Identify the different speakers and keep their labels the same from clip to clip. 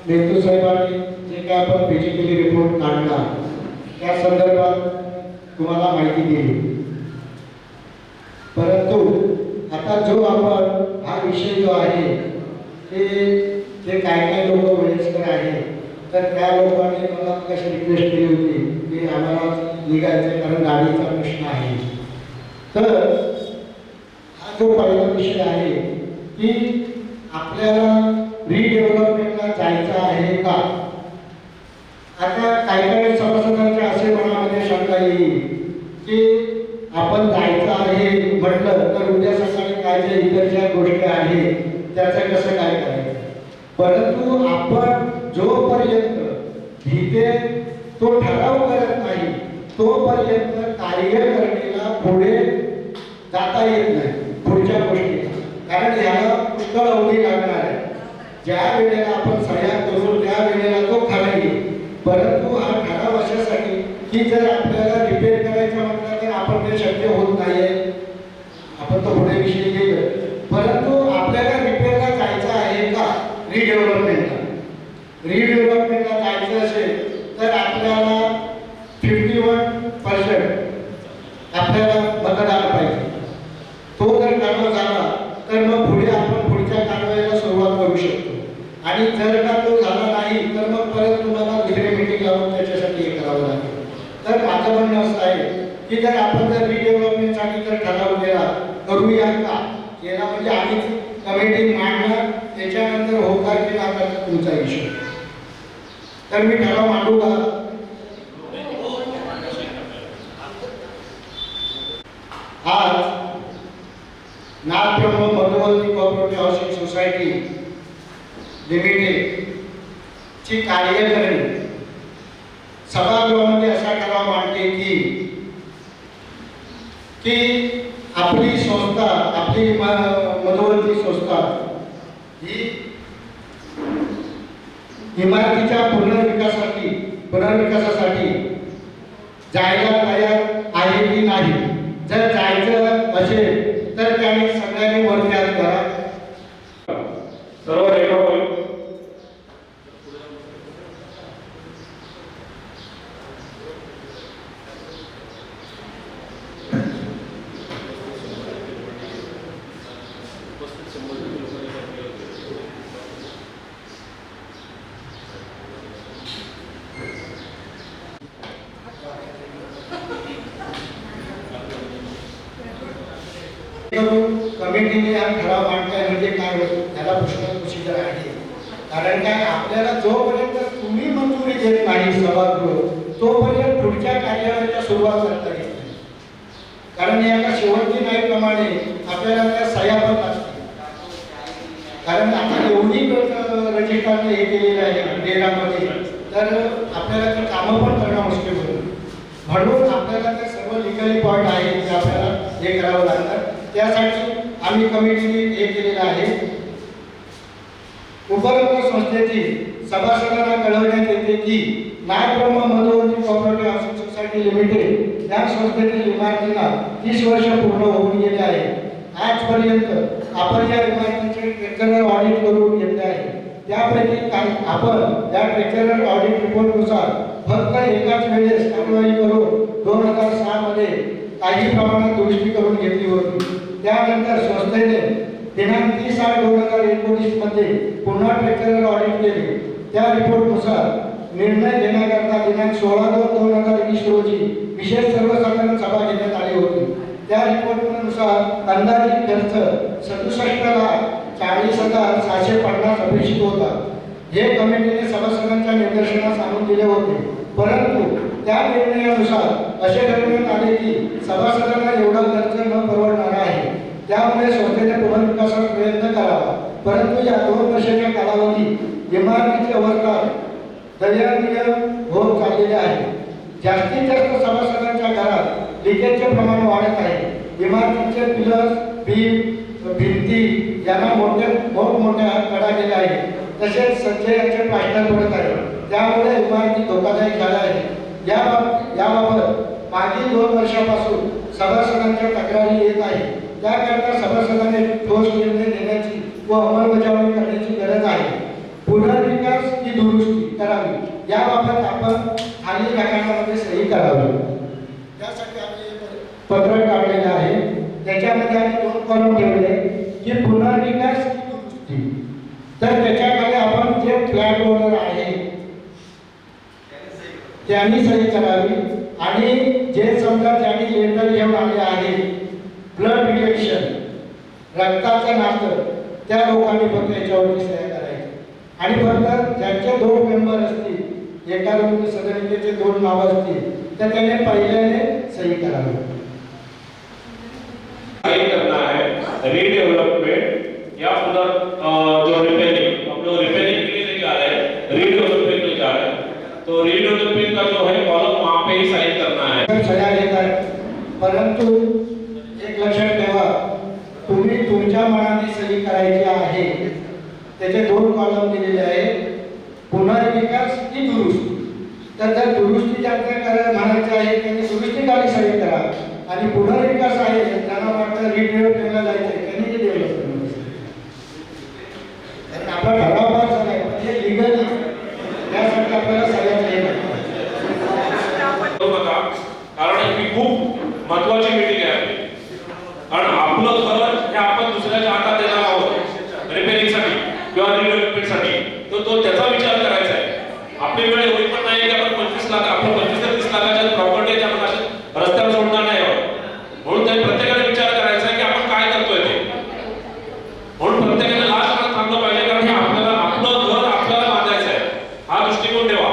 Speaker 1: नेतू साहेबांनी जे काय आपण फिजिकली रिपोर्ट काढला त्या संदर्भात तुम्हाला माहिती दिली, परंतु आता जो आपण हा विषय जो आहे ते जे काय लोक वयस्कर आहे तर त्या लोकांनी मला कशी रिक्वेस्ट केली होती की आम्हाला निघायचं कारण गाडीचा प्रश्न आहे। तर हा जो पहिला विषय आहे की आपल्याला रिडेव्हलपमेंटला जायचं आहे का। आता काही सभासदांच्या असे मनामध्ये शंका येईल की आपण जायचं आहे म्हटलं तर उद्या सकाळी काय जे इतर ज्या गोष्टी आहेत त्याचं कसं काय करायचं। परंतु आपण जोपर्यंत इथे तो ठराव करत नाही तोपर्यंत कार्य करण्याला पुढे जाता येत नाही पुढच्या गोष्टीला, कारण याला पुष्कळ अवधी लागणार आहे। ज्या वेळेला आपण सह्या करू त्या वेळेला तो खरा येईल, परंतु हा ठराव अशासाठी की जर आपल्याला रिपेअर करायचं म्हटलं तर आपण ते शक्य होत नाहीये, आपण तो पुढे विषय घेऊया। परंतु आपल्याला रिपेअरला जायचं आहे का रिडेव्हलपमेंटला जायचं असेल तर आपल्याला 51% आपल्याला मतदान पाहिजे। तो जर ठराव झाला तर मग पुढे आपण पुढच्या कारवाईला सुरुवात करू शकतो आणि जर का तो झाला नाही तर मग परत तुम्हाला दुसरी मीटिंग लावून त्याच्यासाठी हे करावं लागेल। तर माझं म्हणणं असं आहे की जर आपण जर रिडेव्हलपमेंटसाठी जर ठराव केला करूया का केला म्हणजे आम्ही कमिटी मांडणार त्याच्यानंतर होकार केला तर तुमचा विषय। तर मी ठराव मांडू का। आज नागप्रमुख Madhuvanti cooperative housing society limited ची कार्यकारिणी सभागृहामध्ये असा ठराव मांडते की आपली संस्था आपली मधुवंती संस्था ही इमारतीच्या पुनर्विकासासाठी जायला तयार आहे की नाही। जर जायचं असेल तर त्याने सगळ्यांनी वरती हात करा।
Speaker 2: सर्व रेकॉर्ड
Speaker 1: कमिटीने हा ठराव मांडताय म्हणजे काय होतं त्याला पुष्कळ प्रोसिजर आहे। कारण काय आपल्याला जोपर्यंत तुम्ही मंजुरी देत नाही सभागृह तोपर्यंत पुढच्या कार्यवाहीला सुरुवात करता येत नाही, कारण या शेवटची नाही प्रमाणे आपल्याला त्या सह्या पण लागतील। कारण आपण एवढी रजिस्ट्रारने हे केलेलं आहे डेरामध्ये तर आपल्याला ते कामं पण करणं मुश्किल होतं, म्हणून आपल्याला ते सर्व लिगली पॉईंट आहे ते आपल्याला हे करावं लागणार। त्यासाठी आम्ही कमिटीने हे केलेलं आहे। उपरोक्त संस्थेची सभासदांना कळवण्यात येते की नागब्रह्म Madhuvanti cooperative housing society limited या संस्थेतील इमारतीला 30 वर्ष पूर्ण होऊन गेले आहे। आजपर्यंत आपण या इमारतीचे स्ट्रक्चरल ऑडिट करून घेतले आहे। त्यापैकी आपण या स्ट्रक्चरल ऑडिट रिपोर्टनुसार फक्त एकाच वेळेस कारवाई करून 2006 मध्ये काही प्रमाणात दुरुस्ती करून घेतली होती। त्यानंतर संस्थेने दिनांक 30/8/2019 मध्ये पुन्हा स्ट्रक्चरल ऑडिट केले। त्या रिपोर्टनुसार निर्णय घेण्याकरता दिनांक 16/2/2020 रोजी विशेष सर्वसाधारण सभा घेण्यात आली होती। त्या रिपोर्टनुसार अंदाजित खर्च 67,40,750 अपेक्षित होता। हे कमिटीने सभासदांच्या निदर्शनास आणून दिले होते, परंतु त्या निर्णयानुसार असे ठरवण्यात आले की सभासदांना एवढा खर्च न परवडणार आहे, त्यामुळे संस्थेने पुनर्विकासाचा प्रयत्न करावा। परंतु या 2 वर्षाच्या कालावधीत इमारतीची अवस्था दयनीय होत चाललेली आहे। जास्तीत जास्त सभासदांच्या घरात लिकेजचे प्रमाण वाढत आहे। इमारतीचे पिलर्स भिंती यांना मोठमोठ्या कडा गेल्या आहेत, तसेच सज्जयाचे प्लास्टर पडत आहे, त्यामुळे इमारती धोकादायक झाल्या आहे। याबाबत मागील 2 वर्षापासून सभासदांच्या तक्रारी येत आहे। त्याकरता सभासदांनी ठोस निर्णय घेण्याची व अंमलबजावणी करण्याची गरज आहे। पुनर्विकास ही की पुनर्विकास की दुरुस्ती, तर त्याच्याकडे आपण जे फ्लॅट ओनर आहे त्यांनी सही करावी आणि जे समजा ज्यांनी लेटर घेऊन आले आहे ब्लड रिलेशन रक्ताचं नातं त्या लोकांनी फक्त याच्यावरती सह्या करायच्या आणि फक्त ज्यांचे 2 मेंबर असतील एका लोक सदनिकेचे 2 नाव असतील तर त्याने पहिल्याने सही करावी.
Speaker 2: करना है रीडेवलपमेंट या जो रिपेयरिंग हम लोग रिपेयरिंग के लिए नहीं जा रहे हैं, रीडेवलपमेंट के लिए जा रहे हैं. तो रीडेवलपमेंट का जो है कॉलम वहाँ पे ही साइन करना है.
Speaker 1: सह्या घेतात, परंतु एक लक्षात ठेवा तुम्ही तुमच्या मनाने सही करायची आहे. त्याचे 2 कॉलम दिलेले आहेत, पुनर्विकास की दुरुस्ती. तर जर दुरुस्ती ज्यांच्या म्हणायचं आहे त्यांनी दुरुस्तीखाली सही करा आणि पुनर्विकास आहे त्यांना वाटतं रिडेव्हलपमेंटला जायचं आहे त्यांनी ते डेव्हलपमेंट. कारण आपला ठराव पास झाला आहे पण हे लिगली त्यासाठी आपल्याला सगळ्यात हे
Speaker 2: बघा, कारण ही खूप महत्त्वाची मीटिंग आहे आपली. कारण आपलं घर हे आपण दुसऱ्याच्या हातात देणार आहोत रिपेअरिंगसाठी किंवा रिडेव्हलपमेंटसाठी. तो त्याचा विचार करायचा आहे. आपली वेळ होई पण नाही की आपण 25 लाख आपण 25 ते 30 लाखाच्या प्रॉपर्टी आपण अशा रस्त्यावर सोडणार नाही आहोत. म्हणून त्या प्रत्येकाने विचार करायचा आहे की आपण काय करतोय ते. म्हणून प्रत्येकाने लास्ट पण थांबलं पाहिजे, कारण हे आपल्याला आपलं घर आपल्याला बांधायचं आहे हा दृष्टिकोन ठेवा.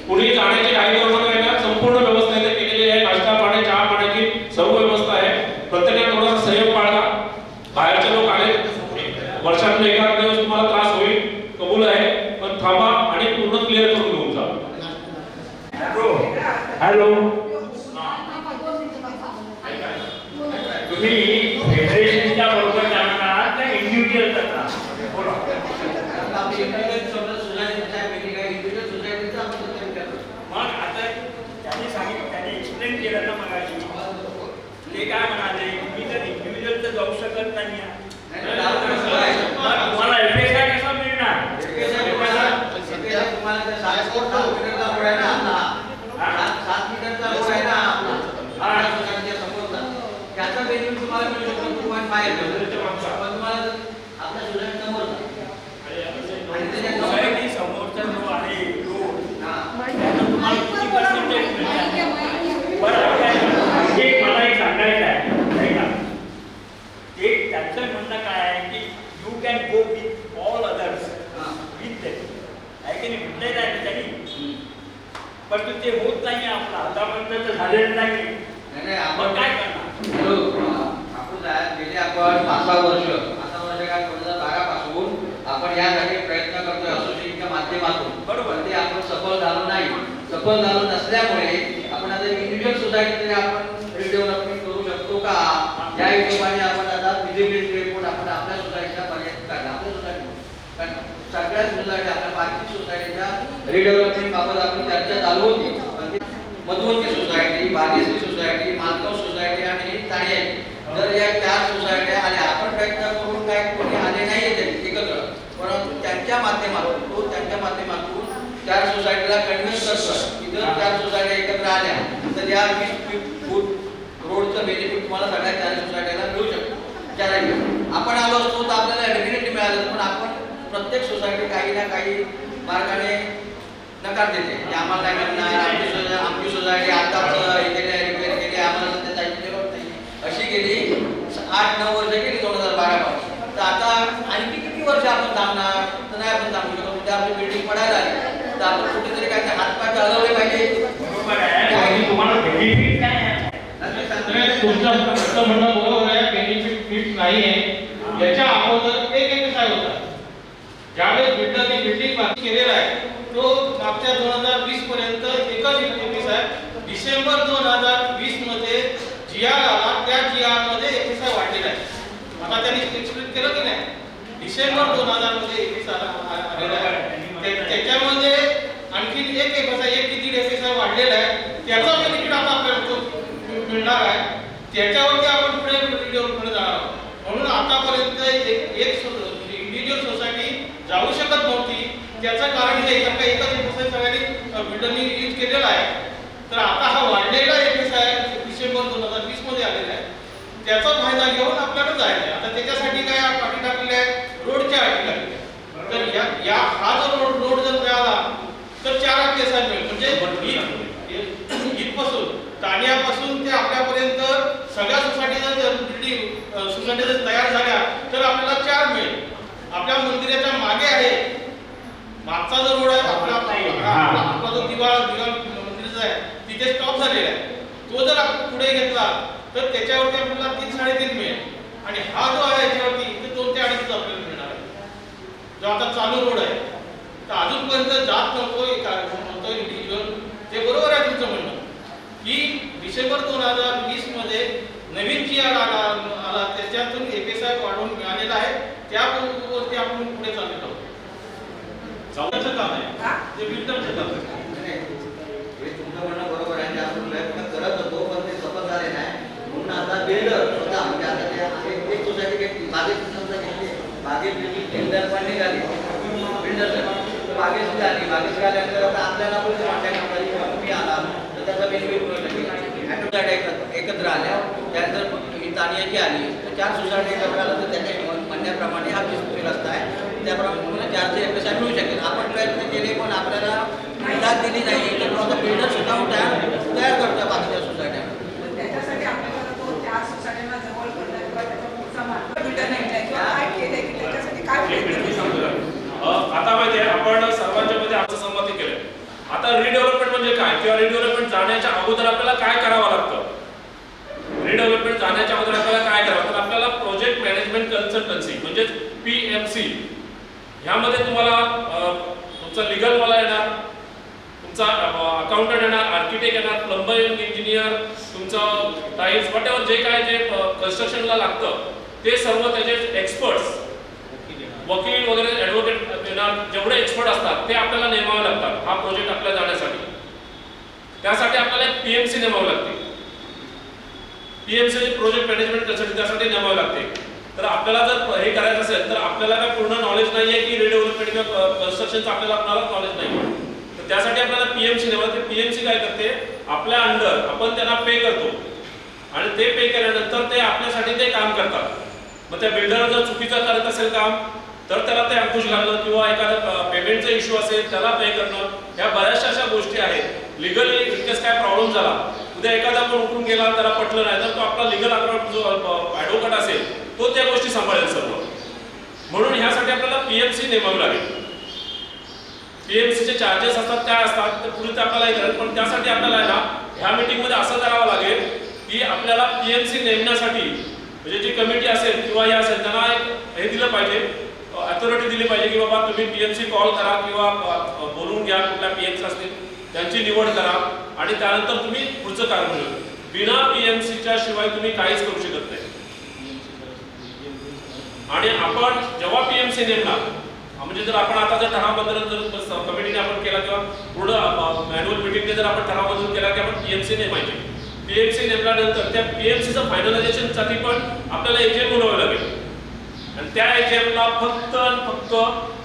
Speaker 2: पुढे जाण्याची काही गरज नाही ना, संपूर्ण व्यवस्था इथे केलेली आहे. नाश्ता पाणी चहा पाण्याची सर्व व्यवस्था आहे. प्रत्येकाने थोडासा संयम बाळगा. बाहेरचे लोक आले, वर्षातून एखाद दिवस तुम्हाला त्रास होईल, कबूल आहे, पण थांबा आणि पूर्ण क्लिअर करून घेऊन जा.
Speaker 3: हॅलो, तुम्ही फेडरेशनच्या बरोबर जाणार का इंडिव्हिज्युअल करता? मग आता त्यांनी सांगितलं, त्यांनी एक्सप्लेन केलं ना मगाशी. ते काय म्हणाले, मी तर इंडिव्हिज्युअल तर जाऊ शकत नाही. तुम्हाला एफएसआय कसा मिळणार?
Speaker 4: त्याचा बेनिफिट तुम्हाला मिळू शकतो 2.5 पण तुम्हाला आपल्या सोसायटी समोर
Speaker 3: सोसायटी समोरचा जो आहे रोड, त्यानं तुम्हाला किती पर्सेंटेज मिळणार? बरं, एक मला एक सांगायचं आहे का, एक त्याचं म्हणणं काय आहे की you can go with all others with them, आहे की नाही? म्हटलेलं आहे त्यांनी, पण ते होत नाही. आपला आतापर्यंत तर झालेलं नाही. मग काय करणार?
Speaker 4: आपण गेले आपण 5-6 वर्ष काय 2012 पासून आपण यासाठी प्रयत्न करतोय असोसिएशनच्या माध्यमातून. बरोबर, ते आपण सफल झालो नाही. सफल झालो नसल्यामुळे आपण आता इंडिव्हिज्युअल सोसायटीमध्ये आपण रिडेव्हलपमेंट करू शकतो का, या हिशोबाने आपण आता फिजिबिलिटी रिपोर्ट आपण आपल्या सोसायटीला पर्यंत काढला. आपल्या सोसायटी सगळ्या सोसायटी आपल्या 5 सोसायटीच्या रिडेव्हलपमेंट बाबत आपली चर्चा चालू होती. Madhuvanti society, Bhagyashree society, Malgaon society आणि ताणी. जर या 4 सोसायट्या आल्या, आपण प्रयत्न करून काय कोणी आले नाही एकत्र, परंतु त्यांच्या माध्यमातून त्यांच्या माध्यमातून 4 सोसायटीला कन्व्हिन्स करतोय की जर 4 सोसायट्या एकत्र आल्या तर या 20 फूट रोडचं बेनिफिट तुम्हाला सगळ्या 4 सोसायटीला मिळू शकतो. आपण आलो असतो तर आपल्याला डेफिनेटली मिळालं, पण आपण प्रत्येक सोसायटी काही ना काही मार्गाने नकार देते की आम्हाला काय करणार, आमची सोसायटी आताच इथे रिपेअर केली, आम्हाला सध्या जायची जरूरत नाही, अशी गेली 8-9 वर्ष गेली 2012 पासून. तर आता आणखी किती वर्ष आपण थांबणार? तर नाही आपण थांबू शकत. उद्या आपली बिल्डिंग पडायला आली तर आपण कुठेतरी काय हातपाय हलवले पाहिजे.
Speaker 3: बरोबर आहे, तुम्हाला बेनिफिट काय आहे?
Speaker 5: तुमचं म्हणणं बरोबर आहे, बेनिफिट फिट नाही आहे. याच्या अगोदर एक एफएसआय होता. ज्यावेळेस बिल्डरने बिल्डिंग बांधणी केलेला आहे तो मागच्या 2020 पर्यंत एकच एफएसआय. डिसेंबर 2020 मध्ये जीआर आला, त्या जीआर मध्ये एफएसआय वाढलेला आहे. आता त्यांनी एक्सप्लेन केलं की नाही, डिसेंबर 2000 मध्ये एफएसआय आलेला आहे. त्याच्यामध्ये आणखी एक एफएसआय 1 की 1.5 एफएसआय वाढलेला आहे. त्याचा बेनिफिट आता आपल्याला मिळणार आहे. त्याच्यावरती आपण पुढे डेव्हलपमेंट जाणार आहोत. म्हणून आतापर्यंत एक इंडिव्हिज्युअल सोसायटी जाऊ शकत नव्हती. त्याचं कारण हे एकच एफएसआय सगळ्यांनी बिल्डरनी यूज केलेला आहे. तर आता हा वाढलेला एफएसआय डिसेंबर 2020 मध्ये आलेला आहे. त्याचा फायदा घेऊन आपल्याला जायचं आहे. आता त्याच्यासाठी काय अटी टाकलेल्या आहेत, रोडच्या अटी टाकलेल्या आहेत. तर हा जो रोड जर मिळाला तर 4 केस मिळेल. म्हणजे इथपासून तानियापासून ते आपल्यापर्यंत सगळ्या सोसायटी जर तयार झाल्या तर आपल्याला 4 मिळेल. आपल्या मंदिराच्या मागे आहे, मागचा जो रोड आहे आपला जो दिवाळ मंदिराचा आहे तिथे स्टॉप झालेला आहे. तो जर आपण पुढे घेतला तर त्याच्यावरती आपल्याला 3-3.5 मिळेल. आणि हा जो आहे याच्यावरती ते 2 ते 2.5 आपल्याला मिळणार आहे, जो आता चालू रोड आहे. तर अजूनपर्यंत जात नव्हतो इंडिव्हिज्युअल. ते बरोबर आहे तुमचं म्हणणं की डिसेंबर 2020 मध्ये नवीन जी आला त्याच्यातून FSI वाढवून मिळालेला आहे. त्यावरती आपण पुढे चाललेलो आहोत. जाऊचं काम आहे ते बिल्डरचं काम आहे.
Speaker 4: हे तुमचं म्हणणं बरोबर आहे. आपण प्रयत्न करत होतो पण ते सफल झाले नाही. म्हणून आता बिल्डर स्वतः म्हणजे आता ते एक सोसायटी घेतली, बागेत समजा घेतली, बागेत बिल्डर पण निघाली, बिल्डर बागेत झाली. बागेत झाल्यानंतर आता आपल्याला पण कॉन्टॅक्ट नंबर किंवा तुम्ही आला तर त्याचा बेनिफिट मिळतो. एकत्र आल्या त्यानंतर ही तानियाची आली तर 4 सोसायटी एकत्र आलं तर त्याच्या म्हणण्याप्रमाणे हा डिस्प्ले रस्ता आहे त्याप्रमाणे 4चे FSI मिळू शकेल. आपण प्रयत्न केले पण आपल्याला दाद दिली नाही. तर आता बिल्डर स्वतःहून तयार करतो बाकीच्या सोसायट्या.
Speaker 6: त्याच्यासाठी आपल्याला तो 4 सोसायट्यांना जवळ करणं किंवा त्याचा पुढचा मार्ग बिल्डर नाही किंवा काय केलंय की त्याच्यासाठी काय
Speaker 2: आता माहिती आहे आपण सर्वांच्या मध्ये आमचं संमती केलंय. आता रिडेव्हलपमेंट म्हणजे काय किंवा रिडेव्हलपमेंट जाण्याच्या अगोदर आपल्याला काय करावं लागतं. रिडेव्हलपमेंट जाण्याच्या अगोदर आपल्याला काय करावं तर आपल्याला प्रोजेक्ट मॅनेजमेंट कन्सल्टन्सी म्हणजे PMC ह्यामध्ये तुम्हाला तुमचा लीगल वाला येणार, तुमचा अकाउंटंट येणार, आर्किटेक्ट येणार, प्लंबर इंजिनियर, तुमचं टाईल्स वॉटेवर जे काय जे कन्स्ट्रक्शनला लागतं ते सर्व त्याचे एक्सपर्ट्स, वकील वगैरे ॲडव्होकेट येणार, जेवढे एक्सपर्ट असतात ते आपल्याला नेमावे लागतात हा प्रोजेक्ट आपल्याला जाण्यासाठी. त्यासाठी आपल्याला PMC नेमावं लागते. PMC प्रोजेक्ट मॅनेजमेंट कन्सल्टन्सी त्यासाठी नेमावे लागते. तर आपल्याला जर हे करायचं असेल तर आपल्याला काय पूर्ण नॉलेज नाही आहे की रिडेव्हलपमेंट किंवा कन्स्ट्रक्शनचं आपल्याला नॉलेज नाही. तर त्यासाठी आपल्याला PMC नेमावं लागते. PMC काय करते आपल्या अंडर आपण त्यांना पे करतो आणि ते पे केल्यानंतर ते आपल्यासाठी ते काम करतात. मग त्या बिल्डर जर चुकीचं करत असेल काम तर त्याला ते अंकुश घालणं किंवा एखादा पेमेंटचा इश्यू असेल त्याला पे करणं ह्या बऱ्याचशा अशा गोष्टी आहेत. लिगली इतकेच काय प्रॉब्लेम झाला उद्या एखादा पण उठून गेला त्याला पटलं नाही तर तो आपला लिगल जो ॲडव्होकेट असेल तो त्या गोष्टी सांभाळेल सर्व. म्हणून ह्यासाठी आपल्याला PMC नेमावी लागेल. PMCचे चार्जेस असतात त्या असतात ते पुढे आपल्याला करेल. पण त्यासाठी आपल्याला आहे ना ह्या मीटिंगमध्ये असं करावं लागेल की आपल्याला PMC नेमण्यासाठी म्हणजे जी कमिटी असेल किंवा हे असेल त्यांना एक हे दिलं पाहिजे, अथॉरिटी दिली पाहिजे की बाबा तुम्ही PMC कॉल करा किंवा बोलून घ्या कुठल्या PMC असतील त्यांची निवड करा आणि त्यानंतर तुम्ही पुढचं काम करू. बिना PMCच्या शिवाय तुम्ही काहीच करू शकत नाही. आणि आपण जेव्हा PMC नेमणार म्हणजे जर आपण आता जर ठराव बदल जर कमिटीने आपण केला किंवा पुढं मॅन्युअल मीटिंगने जर आपण ठराव बदल केला की आपण PMC नेमायचे. PMC नेमल्यानंतर त्या PMCचं फायनलायझेशनसाठी पण आपल्याला AGM बोलावं लागेल आणि त्या AGMला फक्त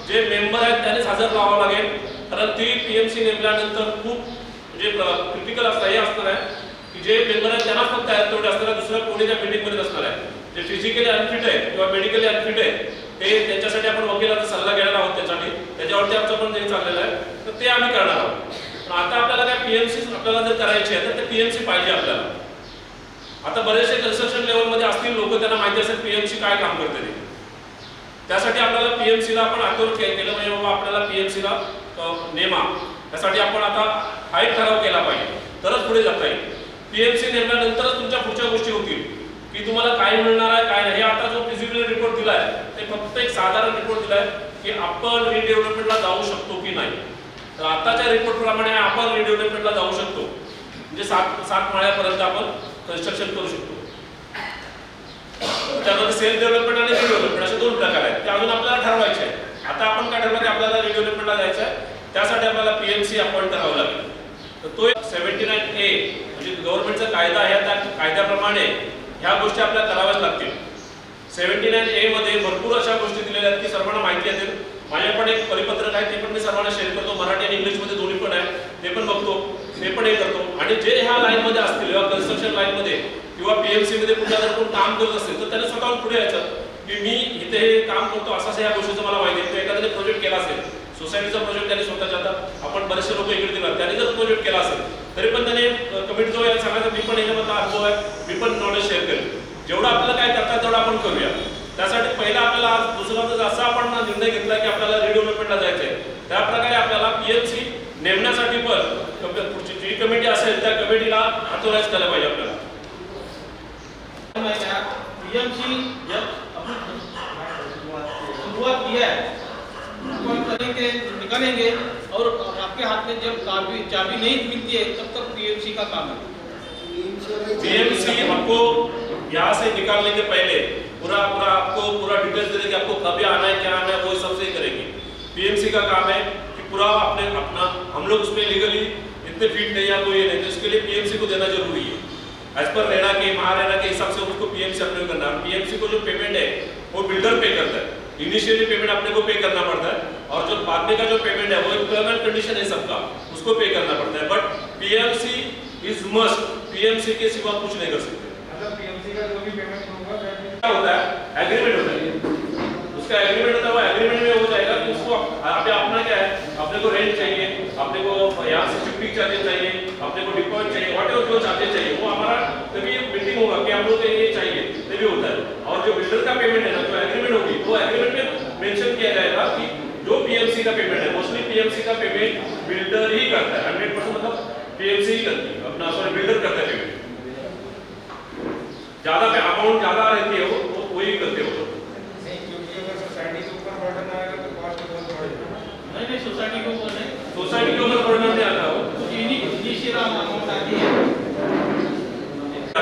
Speaker 2: जे मेंबर आहेत त्यांनीच हजर लावावं लागेल. कारण ती PMC नेमल्यानंतर खूप म्हणजे क्रिटिकल असतं हे असणार आहे की जे मेंबर आहेत त्यांनाच फक्त तेवढे असणार आहे, दुसऱ्या कोणी त्या मीटिंगमध्ये नसणार आहे. जे फिजिकली अनफिट आहे किंवा मेडिकली अनफिट आहे ते त्यांच्यासाठी आपण वकिलाचा सल्ला घेणार आहोत. त्याच्यावरती आमचं पण जे चाललेलं आहे तर ते आम्ही करणार आहोत. पण आता आपल्याला काय PMC आपल्याला जर करायची आहे तर ते PMC पाहिजे आपल्याला. आता बरेचसे कन्स्ट्रक्शन लेवलमध्ये असतील लोक त्यांना माहिती असेल PMC काय काम करते ते. त्यासाठी आपल्याला PMCला आपण अथॉर केलं म्हणजे बाबा आपल्याला PMCला नेमा. त्यासाठी आपण आता हा एक ठराव केला पाहिजे तरच पुढे जाता येईल. PMC नेमल्यानंतरच तुमच्या पुढच्या गोष्टी होतील की तुम्हाला काय मिळणार आहे काय नाही. हे आता जो फिजिबिलिटी रिपोर्ट दिला आहे ते फक्त एक साधारण रिपोर्ट दिला आहे की आपण रिडेव्हलपमेंटला जाऊ शकतो की नाही. तर आताच्या रिपोर्टप्रमाणे आपण रिडेव्हलपमेंटला जाऊ शकतो म्हणजे 7 माळ्यापर्यंत आपण कन्स्ट्रक्शन करू शकतो. त्यामध्ये सेल्फ डेव्हलपमेंट आणि रिडेव्हलपमेंट असे 2 प्रकार आहेत. ते अजून आपल्याला ठरवायचे आहे. आता आपण काय ठरवलं की आपल्याला रिडेव्हलपमेंटला जायचं आहे त्यासाठी आपल्याला PMC अपॉइंट करावं लागेल. तर तो 79A म्हणजे गव्हर्नमेंटचा कायदा आहे त्या कायद्याप्रमाणे ह्या गोष्टी आपल्याला कराव्याच लागतील. 79A मध्ये भरपूर अशा गोष्टी दिलेल्या आहेत की सर्वांना माहिती असेल. माझ्या पण एक परिपत्रक आहे ते पण मी सर्वांना शेअर करतो. मराठी आणि इंग्लिशमध्ये दोन्ही पण आहे ते पण बघतो. ते पण हे करतो. आणि जे ह्या लाईन मध्ये असतील किंवा कन्स्ट्रक्शन लाईन मध्ये किंवा पीएमसी मध्ये कुठला जर कोण काम करत असेल तर त्याने स्वतःहून पुढे यायचं की मी इथे हे काम करतो, असं या गोष्टीचं मला माहिती आहे. एखाद्याने प्रोजेक्ट केला असेल, सोसायटीचा प्रोजेक्ट त्याने स्वतःच्या, आता आपण बरेचसे लोक इकडे दिला, त्याने जर प्रोजेक्ट केला असेल तरी पण त्याने कमिटी जो आहे सांगायचं मी पण याच्यामधला अनुभव आहे, मी पण नॉलेज शेअर करेन. जेवढं आपल्याला काय करतात तेवढं आपण करूया. त्यासाठी पहिला आपल्याला आज दुसरा जर असा आपण निर्णय घेतला की आपल्याला रिडेव्हलपमेंटला जायचं आहे, त्याप्रकारे आपल्याला पीएमसी नेमण्यासाठी पण पुढची जी कमिटी असेल त्या कमिटीला ऑथोराइज करायला पाहिजे आपल्याला.
Speaker 5: पीएमसी जब अपनी शुरुआत किया है करेंगे निकालेंगे और आपके हाथ में जब चाबी नहीं मिलती है तब तक पीएमसी का काम है.
Speaker 2: पीएमसी आपको यहाँ से निकालने के पहले पूरा डिटेल्स देने की आपको कब आना है क्या आना है वो सबसे ही करेंगे. पीएमसी का काम है कि पूरा अपना हम लोग उसमें लीगली इतने फिट नहीं है कोई ये नहीं, तो इसके लिए पीएमसी को देना जरूरी है. एज पर रेरा के महारेरा के हिसाब से उसको पीएमसी अपने करना है. पीएमसी को जो पेमेंट है वो बिल्डर पे करता है. इनिशियली पेमेंट अपने को पे करना पड़ता है और जो बाद में का जो पेमेंट है वो एम्प्लॉयमेंट कंडीशन है सबका, उसको पे करना पड़ता है. But PMC is must, PMC के सिवा कुछ नहीं कर सकते.
Speaker 5: मतलब पीएमसी का जो भी पेमेंट होगा
Speaker 2: क्या होता है एग्रीमेंट होता है, उसका एग्रीमेंट होता है. वो एग्रीमेंट में हो जाएगा कि उसको अभी अपना क्या है, अपने को रेंट चाहिए, अपने को यहाँ से शिफ्टिंग चार्जेस चाहिए, अपने को डिपॉजिट चाहिए, व्हाटएवर जो चार्जेस चाहिए वो हमारा तभी मीटिंग होगा कि हम लोग ये चाहिए तभी होता है. और जो बिल्डर का पेमेंट है ना, जो एग्रीमेंट होगी वो एग्रीमेंट में मेंशन किया जाएगा कि जो पीएमसी का पेमेंट है, मोस्टली पीएमसी का पेमेंट बिल्डर ही करता है. 100% मतलब पीएमसी ही करती है अपना, सॉरी बिल्डर करता है पेमेंट. ज्यादा पे अमाउंट ज्यादा रहती है वो वही करते हो.
Speaker 5: नहीं, क्योंकि अगर सोसाइटी के ऊपर बर्डन आएगा तो कॉस्ट बहुत बढ़ेगा. नहीं सोसाइटी के ऊपर नहीं,
Speaker 2: सोसाइटी के ऊपर बर्डन नहीं आता हो.
Speaker 5: इनिशियल अमाउंट आती है.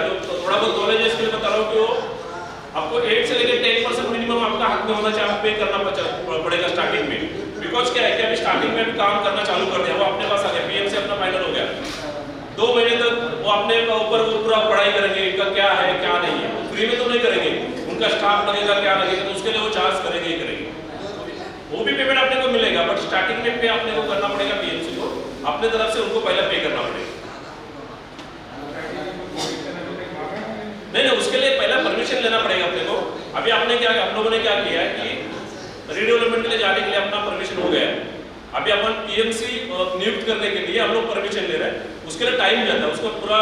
Speaker 2: जो थोड़ा बहुत नॉलेज है इसके लिए बता रहा हूँ कि वो आपको 8 से लेकर 10% मिनिमम आपका हाथ में होना चाहिए, पे करना पड़ेगा स्टार्टिंग में. बिकॉज क्या है कि अभी स्टार्टिंग में भी काम करना चालू कर दिया, वो अपने पास आ गया, पीएमसी अपना फाइनल हो गया. 2 महीने तक वो अपने ऊपर पूरा पढ़ाई करेंगे, इनका क्या है क्या नहीं है. फ्री में तो नहीं करेंगे, उनका स्टाफ लगेगा क्या लगेगा, तो उसके लिए वो चार्ज करेंगे ही करेंगे. वो भी पेमेंट अपने को मिलेगा, बट स्टार्टिंग में पे अपने को करना पड़ेगा पीएमसी को, अपने तरफ से उनको पहले पे करना पड़ेगा. नहीं, उसके लिए पहला परमिशन लेना पड़ेगा अपने को. अभी आपने क्या, आप लोगों ने क्या किया है कि रिडेवलपमेंट के लिए जाने के लिए अपना परमिशन हो गया. अभी अपन पीएमसी नियुक्त करने के लिए हम लोग परमिशन ले रहे हैं, उसके लिए टाइम जाता है. उसको पूरा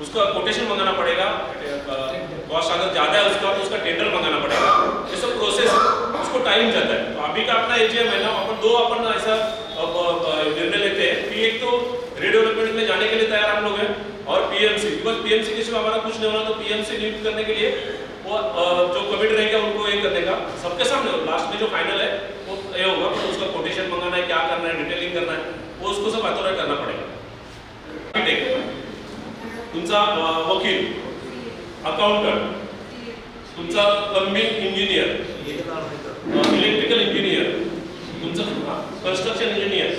Speaker 2: उसका कोटेशन मंगाना पड़ेगा, कॉस्ट अगर ज़्यादा है उसका तो उसका टेंडर मंगाना पड़ेगा. ये सब प्रोसेस उसको टाइम जाता है. तो अभी का अपना एजीएम है ना, अपन 2 अपन ऐसा निर्णय लेते हैं कि एक तो रिडेवलपमेंट में जाने के लिए तैयार हम लोग हैं और पीएमसी, बिकॉज पीएमसी के सिवा हमारा कुछ नहीं होना, तो पीएमसी नियुक्त करने के लिए वो जो कमिटी रहेगा उनको ये करने का सबके सामने लास्ट में जो फाइनल है वो ये होगा. पर उसका कोटेशन मंगाना है, क्या करना है, डिटेलिंग करना है, वो उसको सब ऑथोराइज करना पड़ेगा. तुमचा वकील, अकाउंटंट, तुमचा प्लंबिंग इंजिनियर, इलेक्ट्रिकल इंजिनियर, तुमचं कन्स्ट्रक्शन इंजिनियर,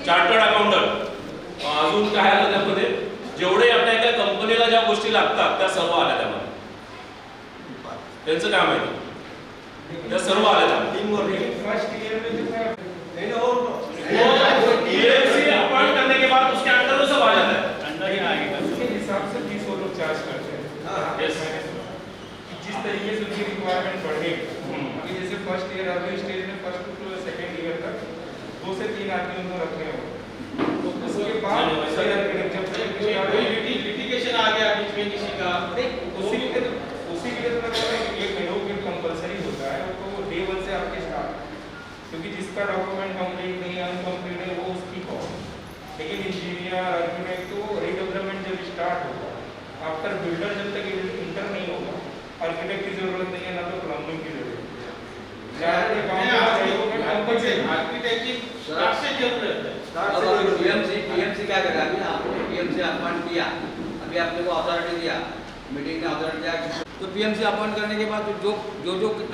Speaker 2: चार्टर्ड अकाउंटंट, अजून काय आलं त्यामध्ये, जेवढे आपल्या एका कंपनीला ज्या गोष्टी लागतात त्या सर्व आल्या त्यामध्ये. त्यांचं काम आहे त्या सर्व आल्या त्यामध्ये.
Speaker 5: फर्स्ट ईयर में
Speaker 2: पीएमसी अपॉइंट करने के बाद उसके अंदर वो सब आ जाता है.
Speaker 3: अंदर ही आएगा.
Speaker 5: उसके हिसाब से फीस वो लोग चार्ज करते हैं.
Speaker 2: यस.
Speaker 5: जिस तरीके से उनकी रिक्वायरमेंट बढ़ेगी, अभी जैसे फर्स्ट ईयर अर्ली स्टेज में फर्स्ट टू सेकंड ईयर तक 2 से 3 आदमी उनको रखने होंगे. तो उसके बाद कोई लिटिगेशन आ गया बीच में किसी का, उसी के लिए तो मतलब एक एडवोकेट कंपलसरी होता है, तो वो डे 1 से आपके स्टार्ट, क्योंकि जिसका डॉक्यूमेंट कंप्लीट नहीं अनकम्प्लीट है वो उसकी कॉस्ट. लेकिन इंजीनियर आर्किटेक्ट तो रिडेवलपमेंट जब स्टार्ट होगा, आफ्टर बिल्डर जब तक इंटर नहीं होगा, आर्किटेक्ट की जरूरत नहीं है, ना तो प्लम्बिंग की जरूरत
Speaker 4: है. पीएमसी क्या करेगा, अभी आपने पीएमसी अपॉइंट किया, अभी आपने को अथॉरिटी दिया, मीटिंग ने अथॉरिटी दिया, तो पीएमसी अपॉइंट करने के बाद जो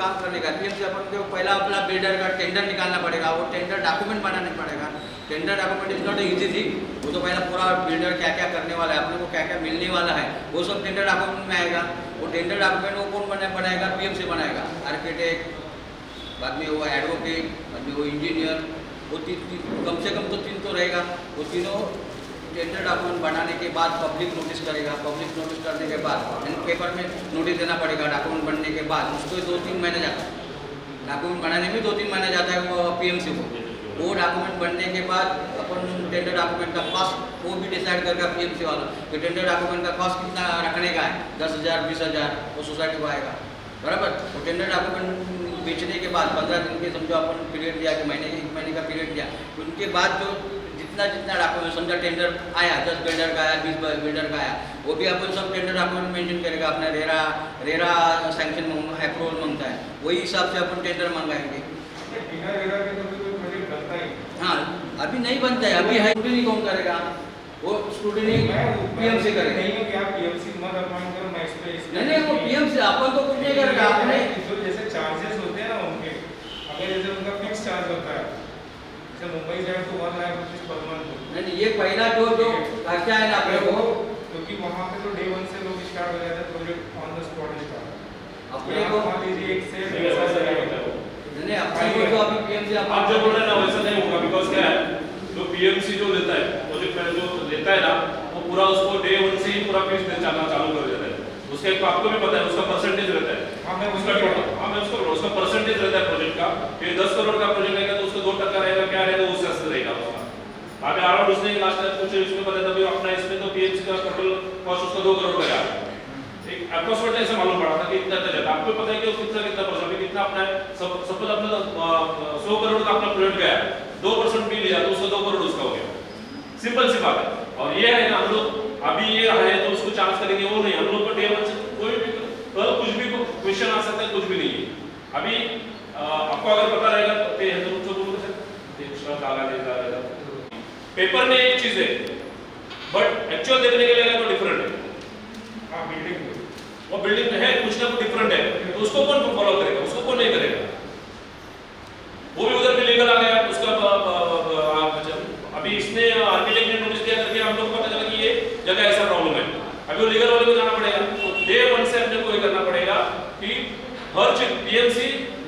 Speaker 4: काम करने का पीएमसी अपॉइंट के पहला अपना बिल्डर का टेंडर निकालना पड़ेगा, वो टेंडर डॉक्यूमेंट बनाना पड़ेगा. Tender document is not easy thing. वो तो पहला पूरा बिल्डर क्या क्या करने वाला है, अपने को क्या क्या मिलने वाला है, वो सब टेंडर डॉक्यूमेंट में आएगा. वो टेंडर डॉक्यूमेंट वो कौन बनाएगा, पीएमसी बनाएगा. आर्किटेक्ट, बाद में वो एडवोकेट, बाद में वो इंजीनियर, वो कम से कम तो 3 तो रहेगा. वो तीनों टेंडर डॉक्यूमेंट बनाने के बाद पब्लिक नोटिस करेगा, पब्लिक नोटिस करने के बाद पेपर में नोटिस देना पड़ेगा डॉक्यूमेंट बनने के बाद, उसको 2-3 महीने जाता है। डॉक्यूमेंट बनाने में 2-3 महीने जाता है वो PMC को। वो डॉक्यूमेंट बनने के बाद अपन टेंडर डॉक्यूमेंट का कॉस्ट वो भी डिसाइड करेगा PMC वाला कि टेंडर डॉक्यूमेंट का कॉस्ट कितना रखने का है, 10,000 20,000 वो सोसाइटी को आएगा, बराबर। तो टेंडर डॉक्यूमेंट बेचने के बाद 15 दिन के समझो अपन पीरियड दिया कि महीने 1 महीने का पीरियड दिया, उनके बाद जो जितना डॉक्यूमेंट समझा टेंडर आया 10 बिल्डर का आया 20 बिल्डर का आया, वो भी अपन सब टेंडर डॉक्यूमेंट मेंशन करेगा, अपना रेरा सैंक्शन अप्रूवल मांगता है, वही हिसाब से अपन टेंडर मंगाएंगे। हाँ, अभी नहीं बनता है, अभी है स्टूडेंट कौन करेगा, वो स्टूडेंट PMC करेगा। नहीं वो PMC अपन तो कुछ नहीं करेगा, आपने
Speaker 5: जैसे चार्जेस होते हैं ना उनके, अगर जैसे उनका फिक्स चार्ज होता है, जैसे मुंबई जाए तो 1 लाख रुपीस पर मंथ।
Speaker 4: नहीं ये पहला जो खर्चा है ना अपने को,
Speaker 5: क्योंकि वहाँ पे तो डे 1 से लोग स्टार्ट हो जाते हैं project on the spot start.
Speaker 4: अपने को
Speaker 5: मान लीजिए 1 से
Speaker 2: नहीं, ऐसा नहीं होता है वो।
Speaker 4: नहीं अपने को जो अभी PMC
Speaker 2: आप जो बोल रहे हैं ना वैसा नहीं होगा, बिकॉज क्या है जो PMC जो लेता है प्रोजेक्ट में जो लेता है ना वो पूरा उसको डे 1 से ही पूरा फीस चलना चालू कर देता है। उसका एक आपको भी पता है उसका परसेंटेज रहता है।
Speaker 5: हाँ मैं
Speaker 2: उसका उसका परसेंटेज रहता है प्रोजेक्ट का। ये 10 करोड़ का प्रोजेक्ट रहेगा तो उसका 2% रहेगा, क्या रहेगा उससे असर रहेगा उसका। अभी अराउंड उसने लास्ट टाइम कुछ इसमें बताया था अपना इसमें तो PMC का टोटल कॉस्ट उसका 2 करोड़ का है। एक अप्रोक्सीमेट ऐसे मालूम पड़ा था कि इतना जाता है। आपको पता है कि कितना परसेंट कितना अपना सपोज अपना 100 करोड़ का अपना प्रोजेक्ट गया 2% भी लिया तो उसका 2 करोड़ उसका हो गया। सिंपल सी बात है। और ये है ना हम लोग अभी ये है तो उसको चार्ज करेंगे, वो नहीं। हम लोग को डे 1 से कोई भी कुछ भी क्वेश्चन आ सकता है, कुछ भी नहीं है। अभी आपको अगर पता रहेगा तो ये तो जो बोल सकते एक्स्ट्रा काला देगा पेपर में एक चीज है बट एक्चुअल देखने के लिए तो डिफरेंट है।
Speaker 5: हाँ बिल्डिंग
Speaker 2: वो बिल्डिंग में है कुछ ना कुछ डिफरेंट है तो उसको कौन फॉलो करेगा, उसको कौन नहीं करेगा। वो भी उधर भी लीगल आ गया उसका अभी इसने आर्किटेक्ट ने नोटिस दिया करके हम लोग को पता चला कि ये जगह ऐसा प्रॉब्लम है। अभी वो लीगल वाले को जाना पड़ेगा तो डे 1 से अपने को ये करना पड़ेगा कि हर चीज PMC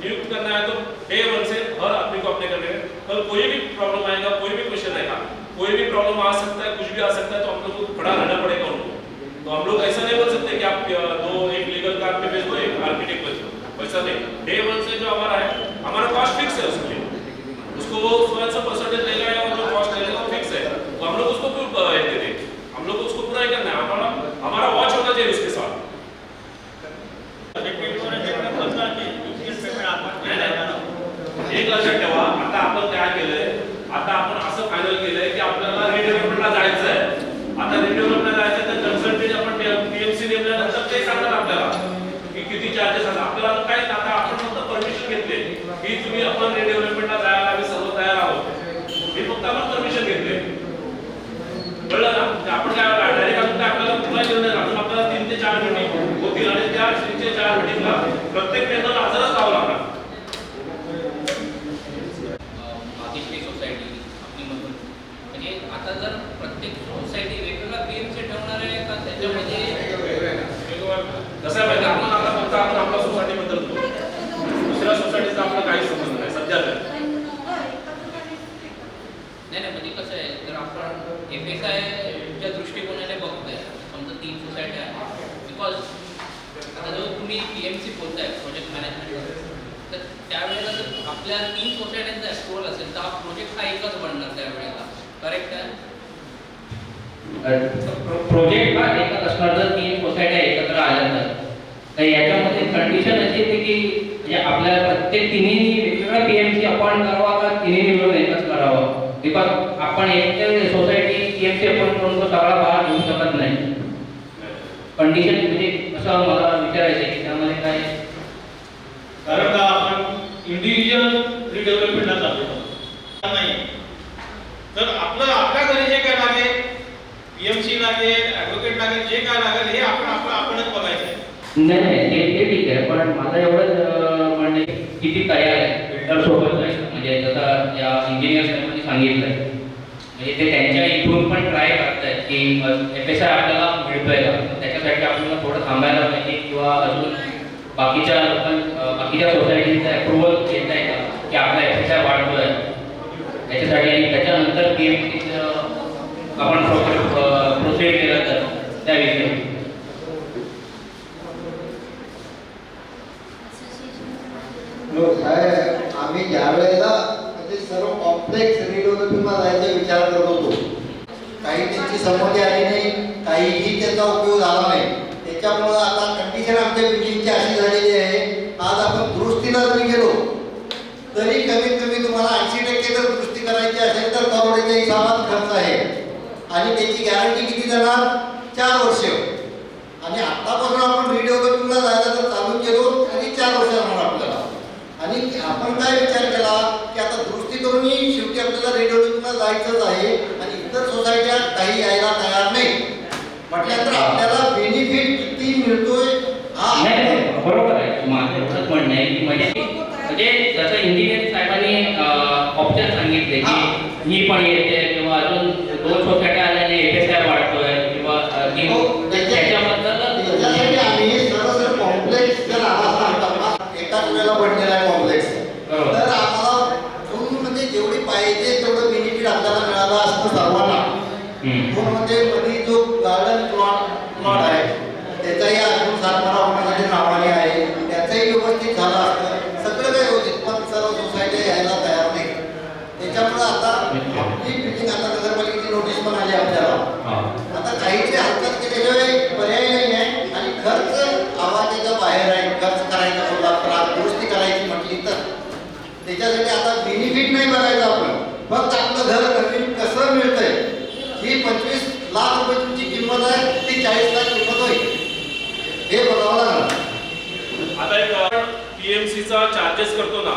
Speaker 2: नियुक्त करना है तो डे 1 से हर आदमी को अपने करने में कल कोई भी प्रॉब्लम आएगा, कोई भी क्वेश्चन आएगा, कोई भी प्रॉब्लम आ सकता है, कुछ भी आ सकता है तो हम लोग को खड़ा रहना पड़ेगा उनको। तो हम लोग ऐसा नहीं बोल सकते कि आप एक लीगल कार्ड पे भेज दो एक आर्किटेक्ट भेज दो, वैसा नहीं। डे 1 से जो हमारा है हमारा कॉस्ट फिक्स है, उसके उसको वो 100% लेगा या जो कॉस्ट लगेगा वो फिक्स है, तो हम लोग उसको क्यों दे दें, हम लोग उसको पूरा ही करना है। हमारा वॉच होना चाहिए उसके साथ। एक लक्षात ठेवा आता आपण काय केलंय, आता आपण असं फायनल केलंय की आपल्याला रिडेव्हलपमेंटला जायचं आहे। आता रिडेव्हलपमेंटला जायचं तर कन्सल्टंट आपण PMC नेमल्यानंतर ते सांगणार आपल्याला की किती चार्जेस आहेत। आपल्याला काय आता आपण फक्त परमिशन घेतले की तुम्ही आपण रिडेव्हलपमेंटला जायला आम्ही सर्व तयार आहोत, हे फक्त आपण परमिशन घेतले, कळलं ना। आपण काय डायरेक्ट अजून काय आपल्याला पुन्हा घेऊन नाही, अजून आपल्याला 3 ते 4 मीटिंग होतील आणि त्या 3 ते 4 मीटिंगला प्रत्येक मेंबर हजरच राहावं लागणार।
Speaker 7: बाकीची सोसायटी आपली मधून म्हणजे आता जर प्रत्येक सोसायटी वेगवेगळा PMC ठेवणार आहे का त्याच्यामध्ये
Speaker 2: कसं आहे माहिती आपण आता फक्त आपण आपल्या सोसायटी बद्दल बोलतो, दुसऱ्या सोसायटीचा आपला काही संबंध नाही सध्या तरी।
Speaker 7: नाही म्हणजे कसं आहे जर आपण FSI च्या दृष्टिकोनाने बघतोय समजा 3 सोसायटी आहे बिकॉज आता जो तुम्ही PMC बोलताय प्रोजेक्ट मॅनेजमेंट तर त्यावेळेला जर आपल्या 3 सोसायट्यांचा अप्रूव्हल असेल तर हा प्रोजेक्ट हा एकच बनणार त्यावेळेला, करेक्ट आहे। प्रोजेक्ट हा एकच असणार जर 3 सोसायट्या एकत्र आल्या तर याच्यामध्ये कंडिशन अशी येते की म्हणजे आपल्या प्रत्येक तिन्ही वेगवेगळा PMC अपॉइंट करावा का तिन्ही मिळून एकच करावा, बिकॉज आपण एक सोसायटी PMC अपॉइंट करून तो सगळा भाग घेऊ शकत नाही। कंडिशन म्हणजे असं मला विचारायचं आहे की त्यामध्ये काय,
Speaker 5: कारण का आपण इंडिव्हिज्युअल रिडेव्हलपमेंटला जातो नाही तर आपल्या घरी जे काय लागेल PMC लागेल ॲडव्होकेट लागेल जे काय लागेल हे आपणच बघायचं आहे।
Speaker 7: नाही ते ठीक आहे पण माझं एवढंच म्हणणे किती तयार आहे बिल्डर सोबत जायचं म्हणजे जसं या इंजिनियर्सने सांगितलंय म्हणजे ते त्यांच्या इथून पण ट्राय करतायत की FSI आपल्याला मिळतोय का, त्याच्यासाठी आपल्याला थोडं थांबायला पाहिजे किंवा अजून बाकीच्या सोसायटीचं अप्रुव्हल घेत आहे का की आपला FSI वाढतोय त्याच्यासाठी आणि त्याच्यानंतर PMC आपण
Speaker 1: साहेब, आम्ही ज्या वेळेला म्हणजे सर्व कॉम्प्लेक्स रेडिओग्राफीला जायचा विचार करत होतो, काही त्यांची संमती आली नाही, काहीही त्याचा उपयोग झाला नाही. त्याच्यामुळं आता कंडिशन आमच्या बिल्डिंगची अशी झालेली आहे, आज आपण दुरुस्तीला जरी गेलो तरी कमीत कमी तुम्हाला 80% जर दुरुस्ती करायची असेल तर करोडच्या हिसाबात खर्च आहे आणि त्याची गॅरंटी किती देणार? 4 वर्ष. आणि आतापासून आपण रेडिओग्राफीला जायला जर चालू केलो तरी 4 वर्ष लागणार आपल्याला. आणि आपण काय विचार केला की आता दुरुस्ती करूनही शेवटी आपल्याला रेडिओग्राफीला जायचंच आहे आणि इतर सोसायट्या काही यायला तयार नाही म्हटल्यानंतर आपल्याला बेनिफिट किती मिळतोय हा
Speaker 7: नाही, बरोबर आहे. माझं एवढंच म्हणणं आहे की म्हणजे जसं इंजिनिअरिंग साहेबांनी ऑप्शन सांगितले की ही पण येते किंवा अजून 2 सोसायट्या आल्याने FSI वाढतोय किंवा
Speaker 1: त्याच्यासाठी आम्ही सरळ कॉम्प्लेक्स जर आला एकाच वेळेला बनलेला आहे कॉम्प्लेक्स, तर आम्हाला म्हणजे जेवढी पाहिजे तेवढं बेनिफिट आपल्याला मिळालं असतं सर्वांना. म्हणजे मध्ये जो गार्डन प्लॉट आहे त्याचाही अजून सातबारा होण्यासाठी नावाने आहे, त्याचाही व्यवस्थित झालं असतं, सगळं काही होते, पण सर्व सोसायटी यायला तयार नाही. त्याच्यामुळं आता आपली बिल्डिंग आता नगरपालिकेची नोटीस पण आली आपल्याला. आता काहीतरी हरकत केल्याशिवाय पर्याय नाही आहे आणि खर्च आवाजाच्या बाहेर आहे. खर्च करायचा बोलला तर दुरुस्ती करायची म्हटली तर त्याच्यासाठी आता बेनिफिट नाही बघायचं आपण, फक्त आपलं घर नवीन कसं मिळतंय. ही 25 लाख रुपये तुमची किंमत आहे, ती 40 लाख किंमत होईल हे बघावं लागणार.
Speaker 2: आता एक PMCचा चार्जेस करतो ना,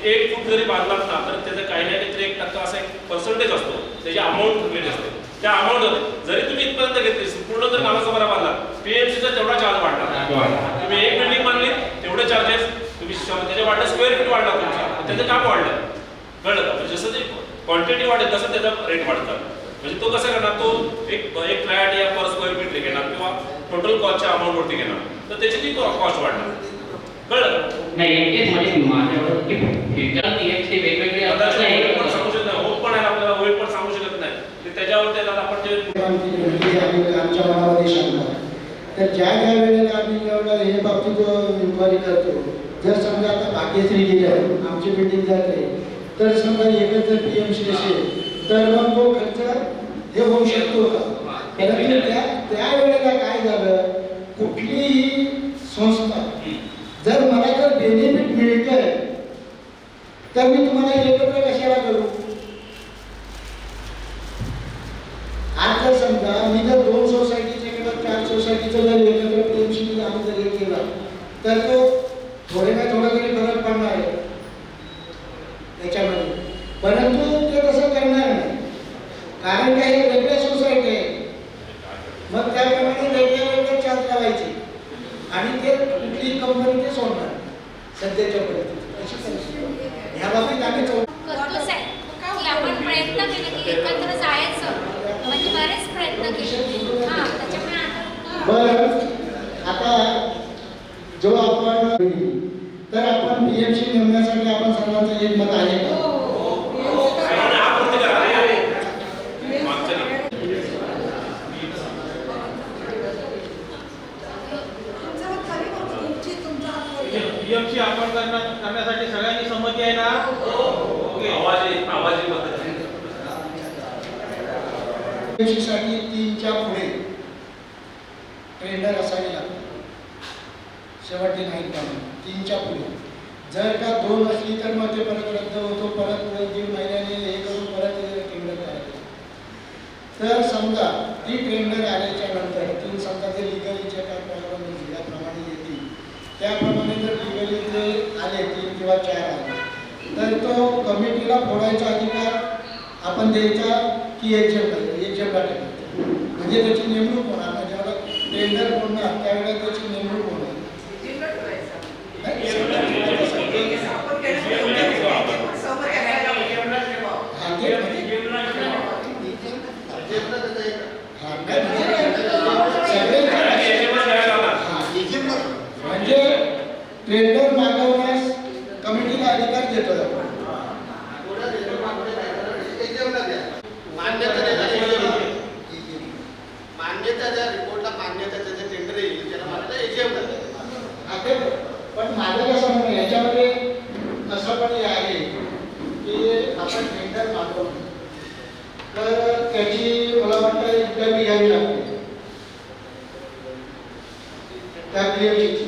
Speaker 2: 1 फूट जरी बांधलात ना तर त्याचं काही ना काहीतरी 1% असा एक पर्सेंटेज असतो, त्याची अमाऊंट ठरलेली असते. त्या अमाऊंट जरी तुम्ही इथपर्यंत घेतली पूर्ण जर नावाचा बरा बांधला PMCचा तेवढा चार्ज वाढणार. तुम्ही 1 बिल्डिंग बांधली तेवढे चार्जेस, तुम्ही त्याच्या वाढलं स्क्वेअर फीट वाढला तुमचा, त्याचं काम वाढलं. कळलं का? म्हणजे जसं ते क्वांटिटी वाढेल तसं त्याचा रेट वाढतात. म्हणजे तो कसं करणार, तो एक फ्लॅट या पर स्क्वेअर फीट घेणार किंवा टोटल कॉस्टच्या अमाऊंटवरती घेणार, तर त्याची ती कॉस्ट वाढणार. कळलं?
Speaker 7: नाही, एकच म्हणजे माझ्यावर की फ्युचर PMC वेगवेगळे असतात नाही.
Speaker 2: पण सांगू शकत नाही, होत पण आहे आपल्याला, होईल पण सांगू शकत नाही. ते त्याच्यावर त्याला आपण जे
Speaker 1: आमच्या मनामध्ये शंका, तर ज्या वेळेला आम्ही एवढं हे बाबतीत इन्क्वायरी करतो, जर समजा आता भाग्यश्री गेलं आमची बिल्डिंग जाते, तर समजा एकच जर PMC असेल तर मग तो खर्च हे होऊ शकतो का? परंतु त्या वेळेला काय झालं, कुठलीही संस्था जर मला जर बेनिफिट मिळतंय तर मी तुम्हाला एकत्र कशाला करू? आज जर समजा मी जर 2 सोसायटीचे किंवा 4 सोसायटीचं जर एकत्र PMC आम्ही जर हे केला तर तो थोडे ना थोडा तरी फरक पडणार आहे त्याच्यामध्ये. परंतु ते तसं करणार नाही, कारण काय हे वेगळ्या सोसायटी आहे, मग त्याप्रमाणे वेगळ्या चार्ज लावायचे आणि ते कुठली कंपनी ते सोडणार सध्याच्या परिस्थितीत. अशी परिस्थिती ह्या बाबतीत आम्ही
Speaker 8: करतोच आहे की आपण प्रयत्न केले की एकत्र जायचं, म्हणजे बरेच प्रयत्न केले. हां, त्याच्यामुळे आता
Speaker 1: बरं, आता जो आपण तर आपण PMC नेमण्यासाठी आपण सर्वांचं एकमत आहे का?
Speaker 5: PMC आपण करण्यासाठी सगळ्यांची संमती आहे ना?
Speaker 2: आवाजी
Speaker 1: PMC साठी 3च्या पुढे टेंडर असावी लागते, शेवटची नाही का 3च्या पुढे. जर का 2 असली तर मग ते परत रद्द होतो, परत 1-1.5 महिन्याने हे करून परत टेंडर करायचं. तर समजा ती टेंडर आल्याच्या नंतर 3 समजा जे लिगलीचे काय प्रॉब्लेम ज्याप्रमाणे येतील त्याप्रमाणे जर लिगली जे आले 3 किंवा 4 आले तर तो कमिटीला फोडायचा अधिकार आपण द्यायचा की एजंटला टाकायचा. म्हणजे त्याची नेमणूक होणार ना, जेव्हा टेंडर होणार त्यावेळेला त्याची नेमणूक होणार. म्हणजे टेंडर मागवण्यास कमिटीला अधिकार देतो आपण.
Speaker 9: मान्यता द्या, रिपोर्टला मान्यता त्याचं टेंडर येईल त्याला मला AGM करतात.
Speaker 1: आहे की आपण टेंडर मागवतो तर त्याची मला वाटतं इंटरव्ह्यू घ्यावी लागते त्या PMCची.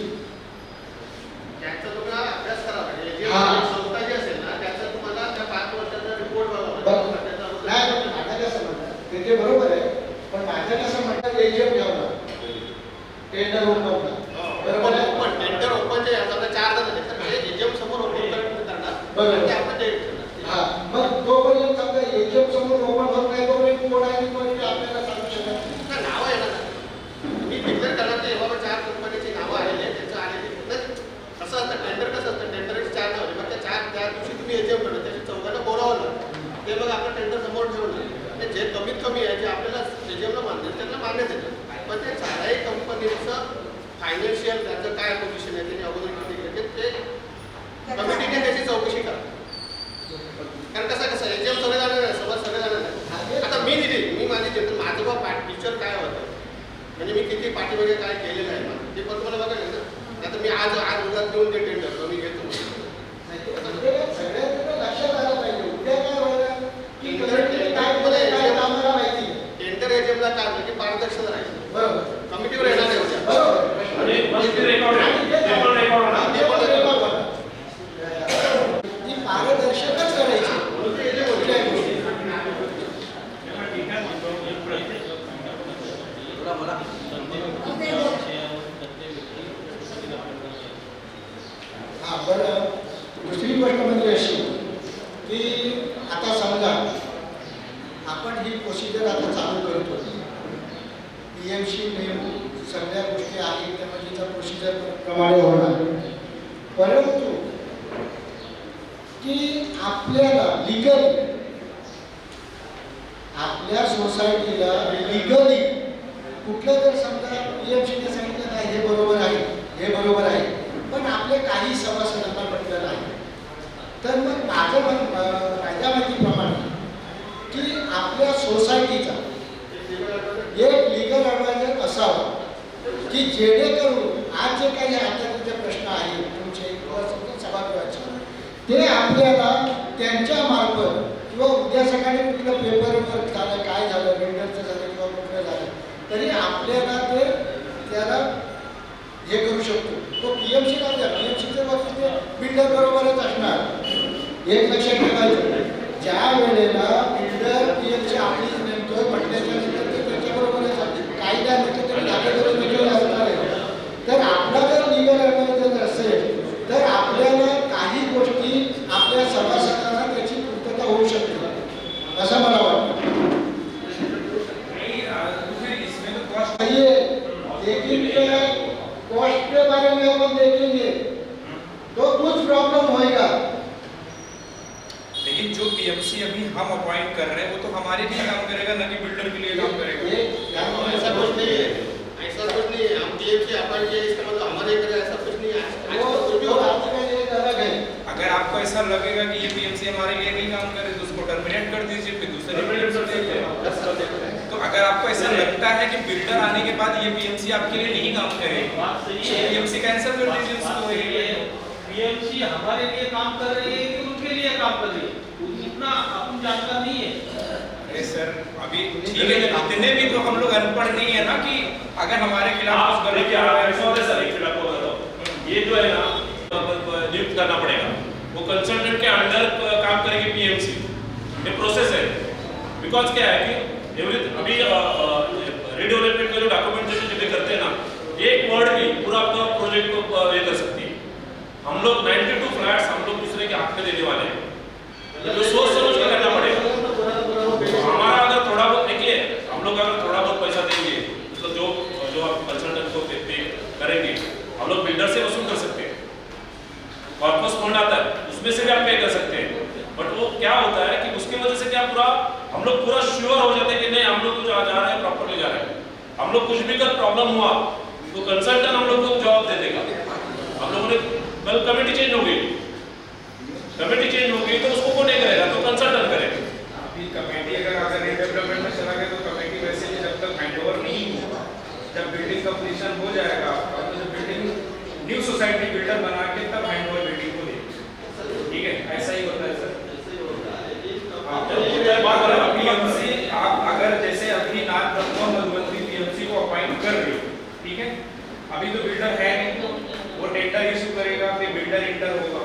Speaker 9: त्याचा तुम्हाला अभ्यास करावा लागेल. जी
Speaker 1: हा.
Speaker 9: संस्था जी असेल ना त्याचा तुम्हाला त्या 5 वर्षाचा रिपोर्ट बघावा
Speaker 1: बरं.
Speaker 9: लागेल. त्याचा
Speaker 1: नाही माझं कसं म्हणतात ते बरोबर आहे पण माझं कसं म्हणतात एजंट घ्यावं टेंडर ओपन बरोबर आहे.
Speaker 9: पण टेंडर ओपन जे आता 4 जण आहेत तर ते एजंट समोर ओपन करणार
Speaker 1: बरोबर.
Speaker 9: ते आपण डेट करणार.
Speaker 1: हा मग तोपर्यंत समजा एजंट समोर ओपन होत नाही तोपर्यंत कोण आहे कोण आपल्याला सांगू शकत नाही.
Speaker 9: तर नावं आहे ना मी डिक्लेअर करणार ते बाबा 4 कंपनीची नावं आलेली आहेत त्याचं आलेली कसं असतं टेंडर कसं असतं टेंडरचे 4 नाव मग त्या दिवशी तुम्ही एजंट बनवता त्याच्या चौघांना बोलावं लागतं ते मग आपलं टेंडर समोर ठेवलं जे कमीत कमी आहे जे आपल्याला एजंटला मान्य त्यांना मान्य देतात पण ते चारही कंपनीचं फायनान्शियल त्याचं काय पोझिशन आहे त्याने अगोदर किती घेतले ते कमिटीने त्याची चौकशी करा कारण कसं एजंट सगळे जाणार नाही समज सगळे जाणार नाही आता मी दिली मी माझी देतो माझं बा टीचर काय होतं म्हणजे मी किती पाठीमागे काय केलेलं आहे मला ते पण तुम्हाला बघायला ना आता मी आज उद्या देऊन ते टेंडर मी घेतो
Speaker 1: सगळ्यांना लक्षात आलं पाहिजे उद्या काय होईल की काय आम्हाला माहिती आहे.
Speaker 9: टेंडर एजंटला काय होतं की पारदर्शक राहायचं
Speaker 1: बरोबर
Speaker 9: कमिटीवर येणार नाही उद्या
Speaker 1: बरोबर
Speaker 2: आणि मग ते रेकॉर्ड ते पण रेकॉर्ड होणार.
Speaker 1: ते पण रेकॉर्ड होणार. ती पारदर्शकच करायची कुठल्याही गोष्टी. हा बरं दुसरी गोष्ट म्हणजे अशी की आता समजा आपण ही प्रोसिजर आता चालू करतो PMC सगळ्या गोष्टी आहेत त्यामध्ये तिचा प्रोसिजर प्रमाणे होणार परंतु की आपल्याला लिगली आपल्या सोसायटीला लिगली कुठलं जर समजा PMCने सांगितलं नाही हे बरोबर आहे पण आपले काही सभासदांना पटलं नाही तर मग माझ्या माहितीप्रमाणे की आपल्या सोसायटीचा एक लीगल ॲडवायझर असावा की जेणेकरून आज जे काही आताचे प्रश्न आहेत तुमचे किंवा सभागृहाचे ते आपल्याला त्यांच्या मार्फत किंवा उद्या सकाळी कुठलं पेपरवर झालं काय झालं बिल्डरचं झालं किंवा कुठलं झालं तरी आपल्याला ते त्याला हे करू शकतो तो PMC का द्या PMCच्या बाबतीत ते बिल्डर बरोबरच असणार एक लक्षात ठेवायचं ज्या वेळेला बिल्डर PMC आपलीच नेमतोय म्हटल्याच्या नंतर ते त्याच्याबरोबरच कायदा नसतो तरी धागेदोरे वेगळे असणार आहे तर आपला जर लीगल ॲडवायझर असेल तर आपल्याला काही गोष्टी आपल्या सभासदांना त्याची पूर्तता होऊ शकते असं मला वाटतं लेकिन कॉस्ट के बारे में अपन देखेंगे तो कुछ प्रॉब्लम होएगा
Speaker 5: लेकिन जो PMC अभी हम अपॉइंट कर रहे हैं वो तो हमारे लिए काम करेगा ना कि बिल्डर के लिए काम करेगा
Speaker 9: ऐसा कुछ नहीं है हम PMC अपन ये इसका मतलब हमारे करे ऐसा कुछ नहीं है
Speaker 1: वो बात का एक अलग है
Speaker 5: अगर आपको ऐसा लगेगा कि ये PMC हमारे लिए नहीं काम करे तो उसको टर्मिनेट कर दीजिए फिर दूसरे तो अगर आपको ऐसा लगता है कि बिल्डर आने के बाद ये PMC आपके लिए नहीं काम करेगा PMC कैंसिल कर दीजिए उसको
Speaker 3: PMC हमारे लिए काम कर रही है कि उनके लिए काम कर रही है उतना अपन जानकार नहीं है
Speaker 5: अरे सर अभी ठीक है इतने भी तो हम लोग अनपढ़ नहीं है ना कि अगर हमारे खिलाफ कुछ
Speaker 2: देखिए आप ऐसा होता है सर एक खिलाफ होगा तो ये जो है ना नियुक्त करना पड़ेगा वो कंसल्टेंट के अंडर काम करेगी PMC ये प्रोसेस है बिकॉज क्या है कि अभी रीडेवलपमेंट का जो डॉक्यूमेंटेशन जब करते हैं ना एक वर्ड भी पूरा आपका प्रोजेक्ट को ये कर सकती है हम लोग 92 फ्लैट्स हम लोग दूसरे के हाथ में देने वाले हैं जो सोच समझ के करना पड़ेगा हमारा अगर थोड़ा बहुत देखिए हम लोग अगर थोड़ा बहुत पैसा देंगे मतलब जो आप कंसल्टेंट को पे करेंगे हम लोग बिल्डर से वसूल कर सकते हैं कॉर्पस फंड आता है उसमें से भी आप पे कर सकते हैं बट वो क्या होता है कि उसकी वजह से क्या पूरा हम लोग पूरा श्योर हो जाते हैं कि नहीं हम लोग जा रहे हैं प्रॉपरली जा रहे हैं हम लोग कुछ भी कर प्रॉब्लम हुआ तो कंसल्टेंट हम लोग को जवाब दे देगा हम लोगों ने कल कमेटी चेंज हो गई तो उसको कौन नहीं करेगा तो कंसल्टेंट करेगा
Speaker 5: अभी कमेटी अगर रीडेवलपमेंट में चला गया तो कमेटी वैसे ही जब तक हैंडओवर नहीं हुआ जब बिल्डिंग कंप्लीशन हो जाएगा और जब बिल्डिंग न्यू सोसाइटी बिल्डर बना के तब हैंडओवर बिल्डिंग को देंगे ठीक है ऐसा ही होता है बिल्डर भी, ठीक है। अभी तो बिल्डर है नहीं, वो टेंडर इशू करेगा, फिर बिल्डर इंटर होगा।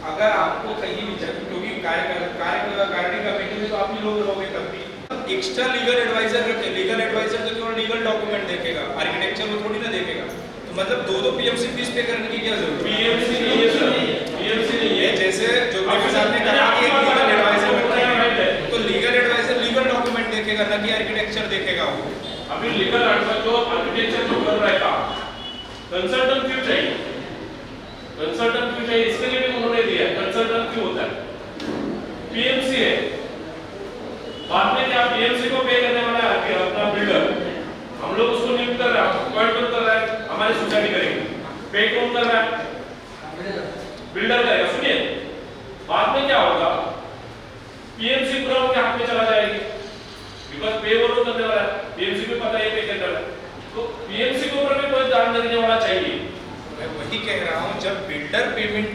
Speaker 5: अगर आपको कहीं भी क्योंकि कार्यकारिणी कमेटी में तो आप ही लोग रहोगे तब भी, एक्स्ट्रा लीगल एडवाइजर रखे। लीगल एडवाइजर तो केवल लीगल डॉक्यूमेंट देखेगा, आर्किटेक्चर वो थोड़ी ना देखेगा। तो मतलब दो पीएमसी फीस पे करने की क्या जरूरत है?
Speaker 2: पीएमसी नहीं है सर, पीएमसी नहीं है।
Speaker 5: जैसे जो भी साहब ने कहा कि एक लीगल एडवाइजर रखेंगे, तो लीगल एडवाइजर लीगल डॉक्यूमेंट देखेगा, ना कि आर्किटेक्चर देखेगा वो।
Speaker 2: अभी लीगल जो आर्किटेक्चर जो कर रहा है काम, कंसल्टेंट क्यों चाहिए? कंसल्टेंट क्यों चाहिए? इसके लिए भी उन्होंने दिया। कंसल्टेंट क्यों होता है? पीएमसी है, बाद में क्या पीएमसी को पे करने वाला है अपना बिल्डर। हम लोग उसको नियुक्त कर रहे हैं, अपॉइंट कर रहा है, हमारी सोसाइटी करेगी। पे कौन कर रहा है? बिल्डर करेगा। सुनिए, बाद में क्या होगा, पीएमसी पूरा उनके हाथ में चला जाएगी, बिकॉज पे वो लोग करने वाला है। पीएमसी को पता है पे करना है, तो पीएमसी के ऊपर भी कोई ध्यान देने वाला चाहिए।
Speaker 5: मैं वही कह रहा हूँ, जब बिल्डर पेमेंट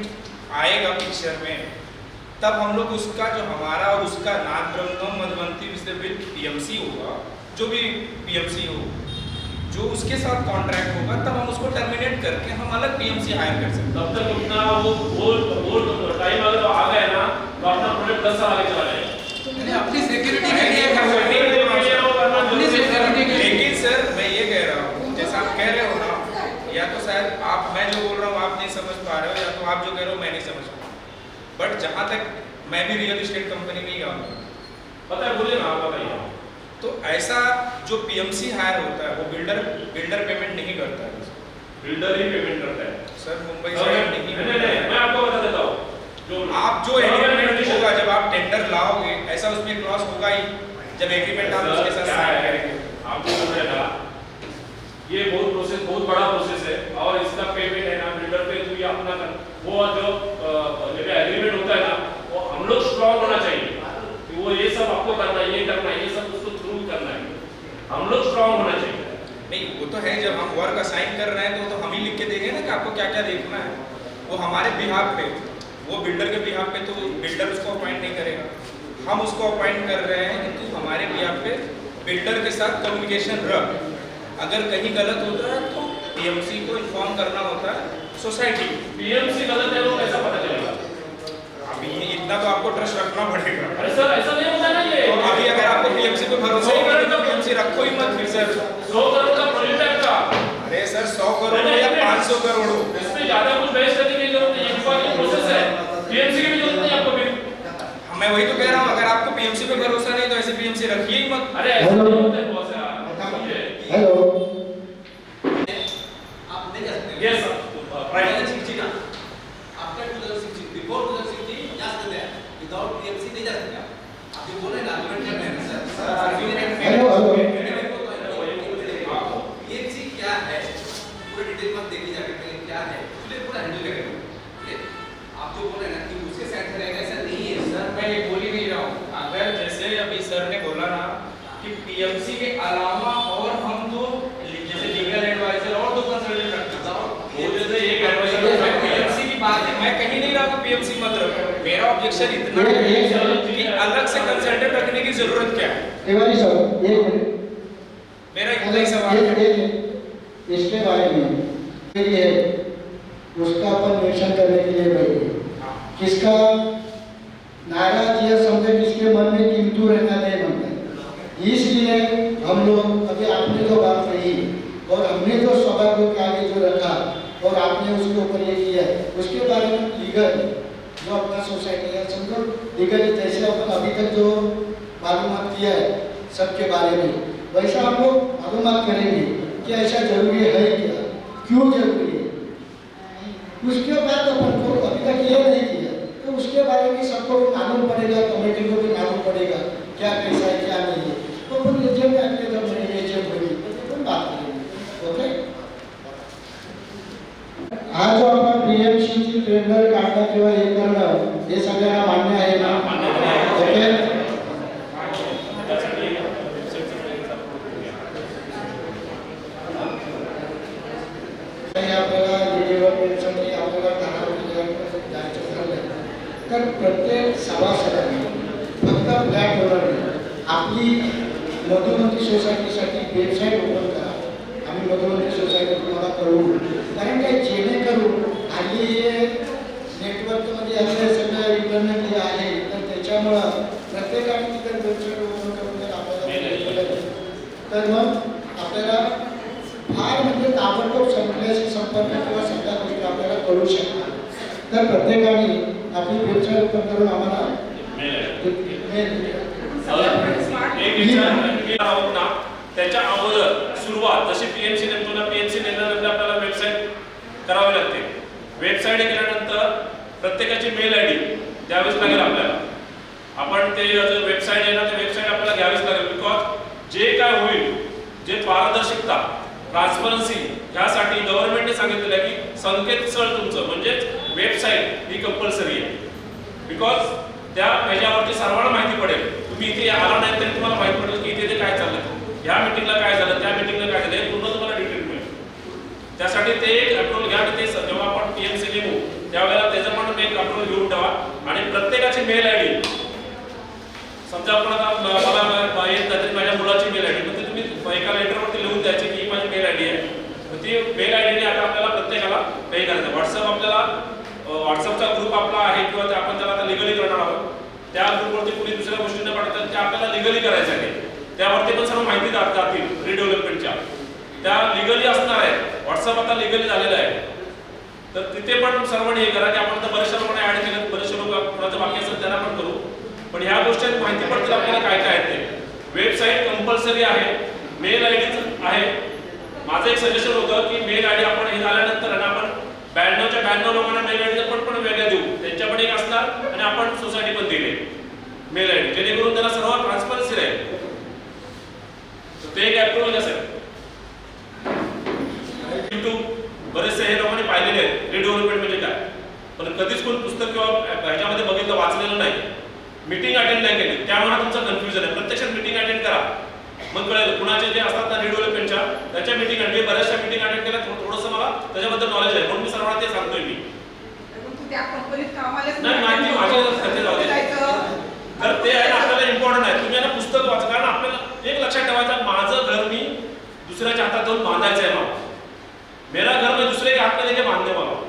Speaker 5: आएगा पिक्चर में, तब हम लोग उसका जो हमारा और उसका नाथ ब्रह्म मधुबंती विश्वविद्यालय पीएमसी होगा, जो भी पीएमसी हो, जो उसके साथ कॉन्ट्रैक्ट होगा, तब हम उसको टर्मिनेट करके हम अलग पीएमसी हायर कर सकते हैं।
Speaker 2: तब तक उतना वो टाइम अगर आ गया ना, तो अपना प्रोजेक्ट 10 साल आगे चला जाएगा।
Speaker 10: अपनी सिक्योरिटी के लिए अपनी सिक्योरिटी के लिए।
Speaker 5: लेकिन सर मैं ये कह रहा हूँ, जैसा आप कह रहे हो ना, या तो शायद आप, मैं जो बोल रहा हूँ आप नहीं समझ पा रहे हो, या तो आप जो कह रहे हो मैं नहीं समझ पा रहा हूँ। बट जहाँ तक मैं भी रियल एस्टेट कंपनी में ही काम करता हूँ,
Speaker 2: पता है, बोलिए ना, आप बताइए।
Speaker 5: तो ऐसा जो पीएमसी हायर होता है वो बिल्डर पेमेंट नहीं करता है।
Speaker 2: बिल्डर ही पेमेंट करता है
Speaker 5: सर मुंबई साइड नहीं।
Speaker 2: नहीं, मैं आपको बता देता हूँ,
Speaker 5: आप जो एग्रीमेंट होगा, जब आप टेंडर लाओगे, ऐसा उसमें क्लॉज होगा ही, जब एग्रीमेंट आप उसके साथ साइन करेंगे।
Speaker 2: आपको बोल रहे ना, ये बहुत बड़ा प्रोसेस है, और इसका पेमेंट है ना बिल्डर पे, तो ये अपना वो जो एग्रीमेंट होता है ना, वो हम लोग स्ट्रॉन्ग होना चाहिए कि वो ये सब आपको करना है, ये करना है, ये सब उसको थ्रू करना है। हम लोग स्ट्रॉन्ग होना चाहिए।
Speaker 5: नहीं, वो तो है, जब हम वर्क असाइन कर रहे हैं तो हम ही लिख के देंगे ना कि आपको क्या क्या देखना है। वो हमारे बिहाफ पे, वो बिल्डर के बिहाफ पे, तो बिल्डर उसको अपॉइंट नहीं करेगा, हम उसको अपॉइंट कर रहे हैं कि तू हमारे बिहाफ पे बिल्डर के साथ कम्युनिकेशन रख। अगर कहीं गलत होता है तो पीएमसी को इन्फॉर्म करना होता है, सोसाइटी।
Speaker 2: पीएमसी गलत है वो कैसा पता चलेगा?
Speaker 5: अभी ये इतना तो आपको ट्रस्ट रखना पड़ेगा।
Speaker 2: अरे सर, ऐसा नहीं होता ना ये।
Speaker 5: तो अभी अगर आपको पीएमसी पे भरोसा ही नहीं है तो पीएमसी रखो ही मत फिर सर।
Speaker 2: 100 करोड़ का प्रोजेक्ट है आपका।
Speaker 5: अरे सर 100 करोड़ हो या 500 करोड़ हो,
Speaker 2: इसमें ज्यादा कुछ बहस करने की जरूरत नहीं है, ये प्रोसेस है। पीएमसी की भी जरूरत नहीं आपको भी।
Speaker 5: मैं वही तो कह रहा हूँ, अगर आपको पीएमसी पे भरोसा नहीं तो ऐसे पीएमसी रखिए ही मत।
Speaker 2: अरे ऐसा नहीं होता है बॉस यार।
Speaker 1: हेलो,
Speaker 9: आप नहीं जा सकते।
Speaker 2: यस सर, प्राइवेट
Speaker 9: 2016 ना, आफ्टर 2016, बिफोर 2016 जा सकते हैं, विदाउट पीएमसी नहीं जा सकते आप। आप जो बोल रहे हैं ना, आर्गुमेंट कर रहे हैं ना सर, आर्गुमेंट पीएमसी क्या है पूरे डिटेल में देखी जाके पहले क्या है, उसके पूरा हैंडल करेंगे। ठीक है, आप जो बोल रहे हैं ना कि उसके साइड से रहेगा, ऐसा नहीं है
Speaker 5: सर मैं ये बोल ही नहीं रहा हूँ। अगर जैसे अभी सर ने बोला ना कि पीएमसी के अलावा और हम तो जैसे लीगल एडवाइजर और दो कंसल्टेंट रखते हैं,
Speaker 2: वो जैसे एक एडवाइजर
Speaker 5: पीएमसी की बात है, मैं कहीं नहीं रहा कि पीएमसी मत रखो। मेरा ऑब्जेक्शन इतना है कि अलग से कंसल्टेंट रखने की जरूरत क्या है।
Speaker 1: तिवारी साहब, एक मिनट,
Speaker 5: मेरा इतना ही सवाल है।
Speaker 1: इसके बारे में ये है, उसका अपन मेंशन करने के लिए बैठे, किसका नाराज या समझे किसके मन में किंतु रहना नहीं बनता है। इसलिए हम लोग, अभी आपने जो बात कही और हमने जो सवाल के आगे जो रखा और आपने उसके ऊपर ये किया, उसके बारे में लीगल जो अपना सोसाइटी है, समझो लीगल जैसे अपन अभी तक जो मालूमात किया है सबके बारे में, वैसा हम लोग मालूमात करेंगे कि ऐसा जरूरी है क्या, क्यों जरूरी है। उसके बाद अपन को अभी तक ये नहीं किया तो उसके बारे में सबको भी मालूम पड़ेगा, कमेटी को भी मालूम पड़ेगा क्या कैसा है क्या नहीं है। तो अपन एजेंट अगले जब महीने एजेंट होगी तो अपन बात करेंगे। ओके, आज जो आपण पीएमसीची टेंडर काढणं किंवा हे करणं हे सगळ्यांना मान्य आहे ना? ओके, आपल्याला डेव्हलपमेंटसाठी आपल्याला जायचं ठरलं तर प्रत्येक सभासदांनी फक्त फ्लॅट होणार नाही, आपली मधुमती सोसायटीसाठी वेबसाईट ओपन करा, आम्ही मधून ती सोसायटी तुम्हाला कळवू. कारण काय जेणेकरून हल्ली नेटवर्कमध्ये असं सगळं इंटरनेट आहे तर त्याच्यामुळं प्रत्येकाने जर वेबसाईट ओपन करून जर आपल्याला तर मग आपल्याला फार म्हणजे ताबडतोब संपल्याशी संपर्क किंवा सगळ्या गोष्टी आपल्याला कळू शकतात. तर प्रत्येकाने आपली वेबसाईट ओपन करून आम्हाला
Speaker 2: एक विचार आहोत ना त्याच्या अगोदर सुरुवात जशी पीएमसी नेमतो ना पीएमसी नेमल्यानंतर आपल्याला वेबसाईट करावी लागते. वेबसाईट केल्यानंतर प्रत्येकाची मेल आय डी द्यावीच लागेल आपल्याला. आपण ते वेबसाईट आहे ना ते वेबसाईट आपल्याला घ्यावीच लागेल. बिकॉज जे काय होईल जे पारदर्शकता ट्रान्सपरन्सी यासाठी गव्हर्नमेंटने सांगितलेलं आहे की संकेतस्थळ तुमचं म्हणजे वेबसाईट ही कंपल्सरी आहे. बिकॉज त्या ह्याच्यावरती सर्वांना माहिती पडेल. तुम्ही इथे आला नाही तरी तुम्हाला माहिती पडेल की इथे काय चाललं, ह्या मीटिंगला काय झालं, त्या मीटिंगला काय झालं, हे पूर्ण तुम्हाला डिटेल मिळेल. त्यासाठी ते एक अप्रूव्हल घ्या. ते जेव्हा आपण पीएमसी नेमू त्यावेळेला त्याचं पण एक अप्रूव्हल घेऊन ठेवा आणि प्रत्येकाची मेल आय डी समजा आपण आता मला येत नाही तरी माझ्या मुलाची मेल आय डी म्हणजे तुम्ही एका लेटरवरती लिहून द्यायची की ही माझी मेल आय डी आहे. ती मेल आय डीने आता आपल्याला प्रत्येकाला पे करायचं. व्हॉट्सअप आपल्याला व्हॉट्सअपचा ग्रुप आपला आहे किंवा ते आपण त्याला आता लिगली करणार आहोत. त्या ग्रुपवरती कुणी दुसऱ्या गोष्टी न पाठवतात त्या आपल्याला लिगली करायच्या आहे. त्यावरती पण सर्व माहिती जातील रिडेव्हलपमेंटच्या त्या लिगली असणार आहे. व्हॉट्सअप आता लिगली झालेलं आहे तर तिथे पण सर्वांनी हे करा की आपण तर बरेचशा लोकांना ऍड केलं, बरेचशे लोक कोणाचं बाकी असेल त्यांना पण करू. पण ह्या गोष्टी माहिती पडतील आपल्याला काय काय आहे ते. वेबसाईट कंपल्सरी आहे, मेल आय डी आहे. माझं एक सजेशन होतं की मेल आय डी आपण हे झाल्यानंतर आणि आपण 92च्या 92 लोकांना मेल आय डी पण वेगळ्या देऊ. त्यांच्या पण एक असणार आणि आपण सोसायटी पण दिली मेल आय डी जेणेकरून त्याला सर्व ट्रान्सपरन्सी राहील. ते एक अप्रूव्हल असेल. युट्यूब बरेचसे हे लोकांनी पाहिलेले आहेत रिडेव्हलपमेंट म्हणजे काय, पण कधीच कोण पुस्तक किंवा ह्याच्यामध्ये बघितलं वाचलेलं नाही, मीटिंग अटेंड नाही केली, त्यामुळे तुमचं कन्फ्युजन आहे. प्रत्यक्षात मीटिंग अटेंड करा मग कळेल. कुणाचे जे असतात ना रिडेव्हलपमेंटच्या त्याच्या मीटिंग अटेंड बऱ्याचशा मीटिंग अटेंड केल्या थोडंसं मला त्याच्याबद्दल नॉलेज आहे म्हणून मी सर्वांना ते सांगतोय. मी
Speaker 6: त्या कंपनीत कामाला
Speaker 2: नाही माहिती माझ्या जाऊ दे तर ते आहे आपल्याला इम्पॉर्टंट आहे. तुम्ही ना पुस्तक वाचा कारण आपल्याला एक लक्षात ठेवायचं माझं घर मी दुसऱ्याच्या हातात जाऊन बांधायचं आहे. मला मेरा घर मैं दूसरे के हाथ में देके बांधने वाला हूँ.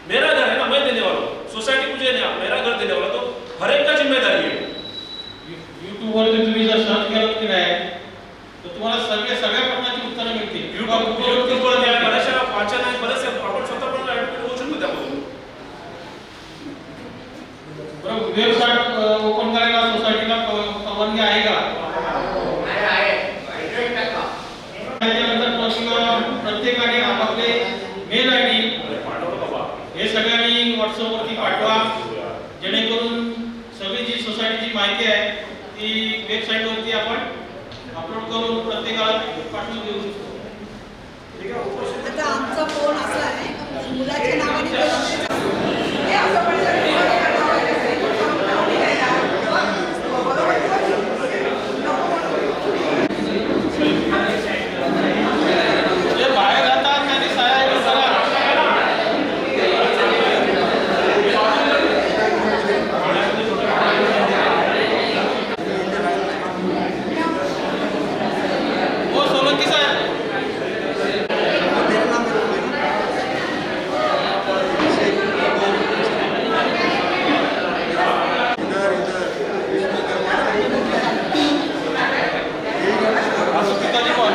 Speaker 2: मेरा घर है ना मैं देने वाला हूँ. सोसाइटी मुझे नहीं, मेरा घर देने वाला. तो हर एक का जिम्मेदारी है.
Speaker 5: युट्यूबवरती तुम्ही जर सर्च केलं की नाही तर तुम्हाला सगळ्या प्रश्नांची उत्तरं मिळतील.
Speaker 2: युट्यूबवर बऱ्याचशा वाचन आहेत, बरेचसे आपण स्वतः पण ऍडमिट होऊ शकतो त्यामधून.
Speaker 5: बरोबर. वेबसाईट ओपन करायला सोसायटीला परवानगी आहे का? प्रत्येकाने आपापले मेल आय डी हे सगळ्यांनी व्हॉट्सअपवरती पाठवा जेणेकरून सगळी जी सोसायटीची माहिती आहे ती वेबसाईटवरती आपण अपलोड करून प्रत्येकाला पाठवून देऊ शकतो.
Speaker 6: आता आमचा फोन असा आहे मुलाच्या नावाने हे असं पण
Speaker 5: बाहेर राहतात त्यांनी साहेब हो सोलंकी साहेब पिताजी कॉल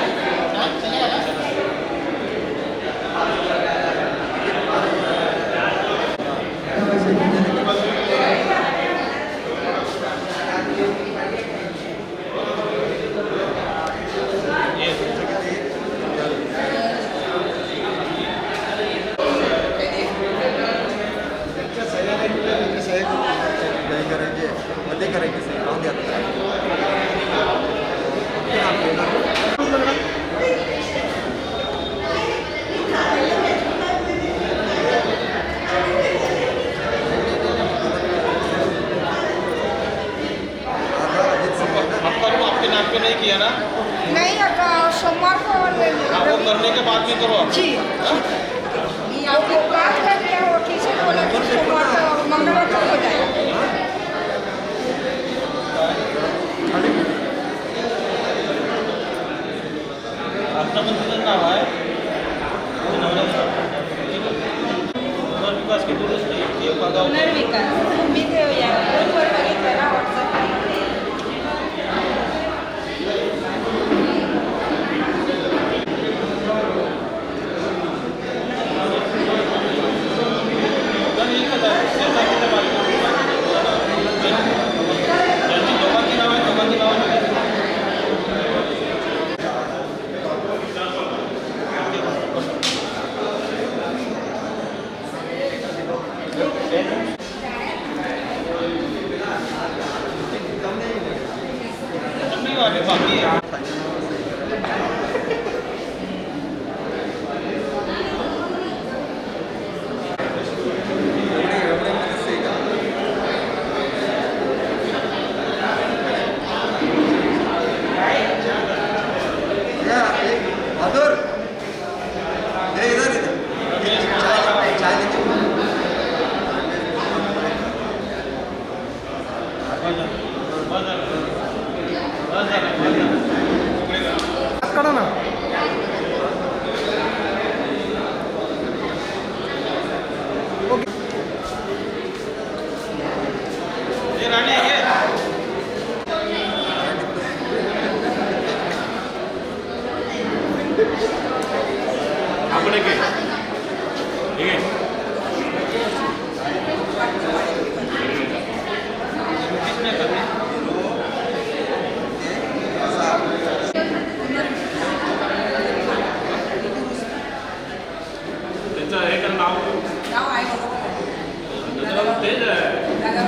Speaker 5: आपके नाम पे नहीं किया ना?
Speaker 6: नहीं सोमवार को
Speaker 5: वो करने के बाद में करो.
Speaker 6: जी आपको बात कर रहे हैं वकील से बोला कि सोमवार को मंगलवार को हो जाएगा.
Speaker 5: आपलं पण तुझं नाव आहे बाकी
Speaker 2: आपण एक त्याचं हे तर नाव
Speaker 6: नाव आहे बरोबर.
Speaker 2: त्याचं तेच आहे.
Speaker 6: दादा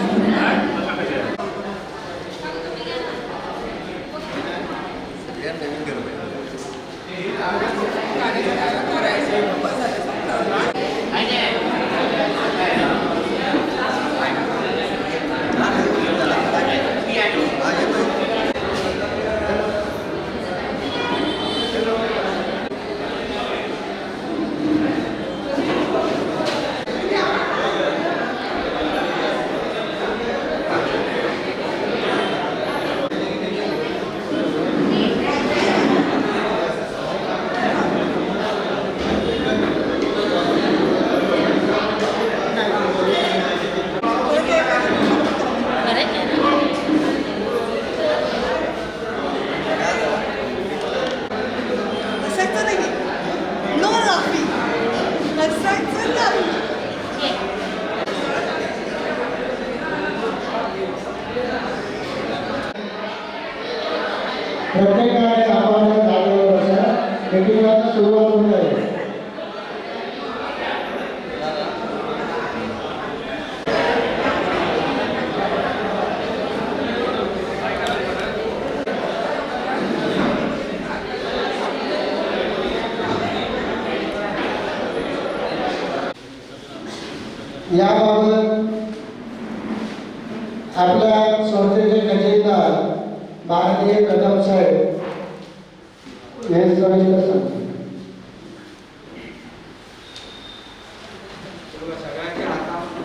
Speaker 1: प्रत्येकाने आम्हाला जागेवर बसा. मीटिंगला सुरुवात होणार आहे. याबाबत आपल्या संस्थेचे खजिनदार माननीय कदम साहेब हे सविस्तर सांगतील.
Speaker 4: सगळ्यांच्या हातामध्ये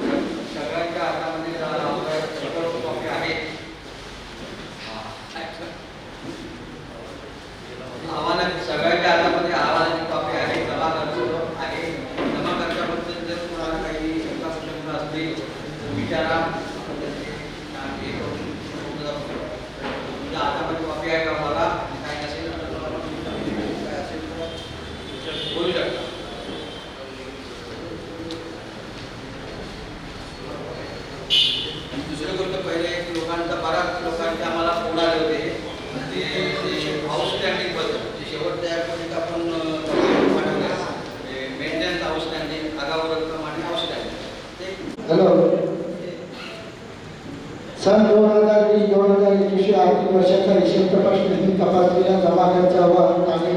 Speaker 4: कॉपी आहे. सगळ्यांच्या हातामध्ये अहवालाची कॉपी आहे. जमा खर्च आहे. जमा खर्चाबद्दल जर तुम्हाला काही शंका प्रश्न असतील विचारा. तुमच्या हातामध्ये कॉपी आहे का मला काय नसेल बोलू शकता. दुसरी गोष्ट पहिले लोकांचा बराच लोकांचे आम्हाला फोन आले होते ते आउटस्टँडिंग बद्दल जे शेवटच्या ॲपमध्ये आपण मेंटेनन्स आउटस्टँडिंग आगाऊ रक्कम आणि आउटस्टँडिंग.
Speaker 1: हॅलो. सन 2020-2021 आर्थिक वर्षाचा हिशेब तपासणी तपासलेल्या जमा खर्च अहवाल तांत्रिक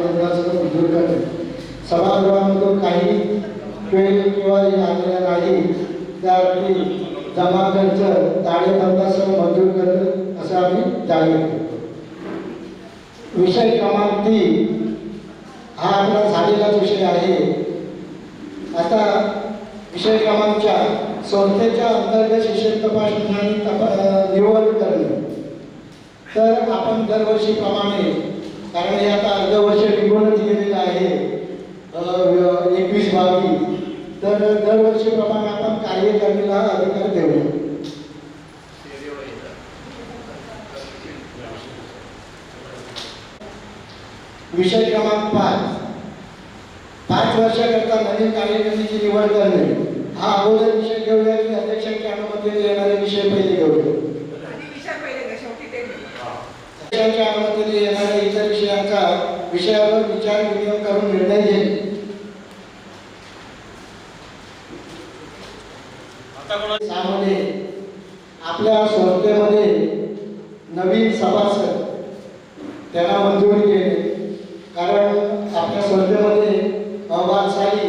Speaker 1: मंजूर करणे. सभागृहामधून काही वेळ किंवा आलेल्या नाही त्या अर्थी जमा खर्च ताळेबंदासह मंजूर करणे असं आम्ही जाहीर करतो. विषय क्रमांक 3 हा आपला झालेलाच विषय आहे. आता विषय क्रमांक 4 संस्थेच्या अंतर्गत हिशेब तपासणी आणि निवड करणे. तर आपण दरवर्षीप्रमाणे कारण हे आता अर्धवर्ष निघूनच गेलेलं आहे 21-22 तर दरवर्षीप्रमाणे आपण कार्यकारिणीला अधिकार देऊया. विषय क्रमांक 5 वर्षाकरता नवीन कार्यकारिणीची निवड करणे. हा अगोदर विषय घेऊया की अध्यक्षांच्या अनुमतीने येणारे विषय पहिले घेऊया. अध्यक्षांच्या अनुमतीने येणाऱ्या इतर विषयांचा विषयावर विचार विनिमय करून निर्णय घेणे. सामान्य आपल्या संस्थेमध्ये नवीन सभासद त्यांना मंजुरी केली. कारण आपल्या संस्थेमध्ये अहवालसाली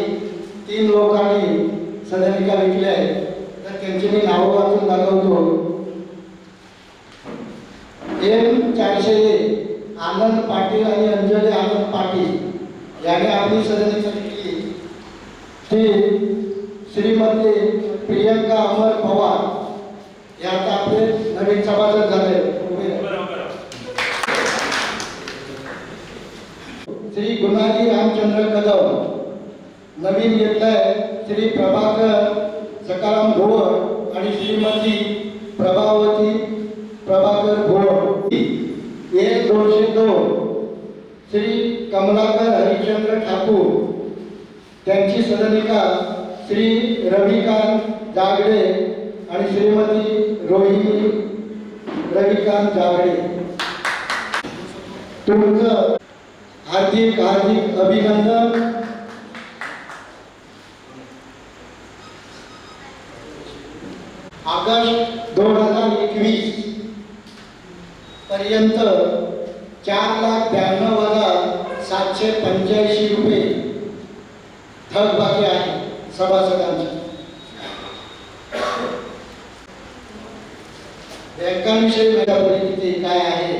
Speaker 1: 3 लोकांनी सदनिका विकल्या आहेत. तर त्यांची मी नावं वाचून दाखवतो. M401 आनंद पाटील आणि अंजली आनंद पाटील याने आपली सदनिका विकली. ती श्रीमती प्रियंका अमर पवार या आता आपले नवीन सभासद झाले. श्री गुणाजी रामचंद्र कदम नवीन घेतलाय श्री प्रभाकर सकाराम भोवर आणि श्रीमती प्रभावती प्रभाकर भोवर. 1202 श्री कमलाकर हरिश्चंद्र ठाकूर त्यांची सदनिका श्री रविकांत जागडे आणि श्रीमती रोहिणी रविकांत जागडे. तुमचं हार्दिक हार्दिक अभिनंदन. ऑगस्ट 2021 पर्यंत 4,92,785 रुपये थकबाकी आहे सभासदांची. बँकांविषयी माझ्या परिस्थिती काय आहे?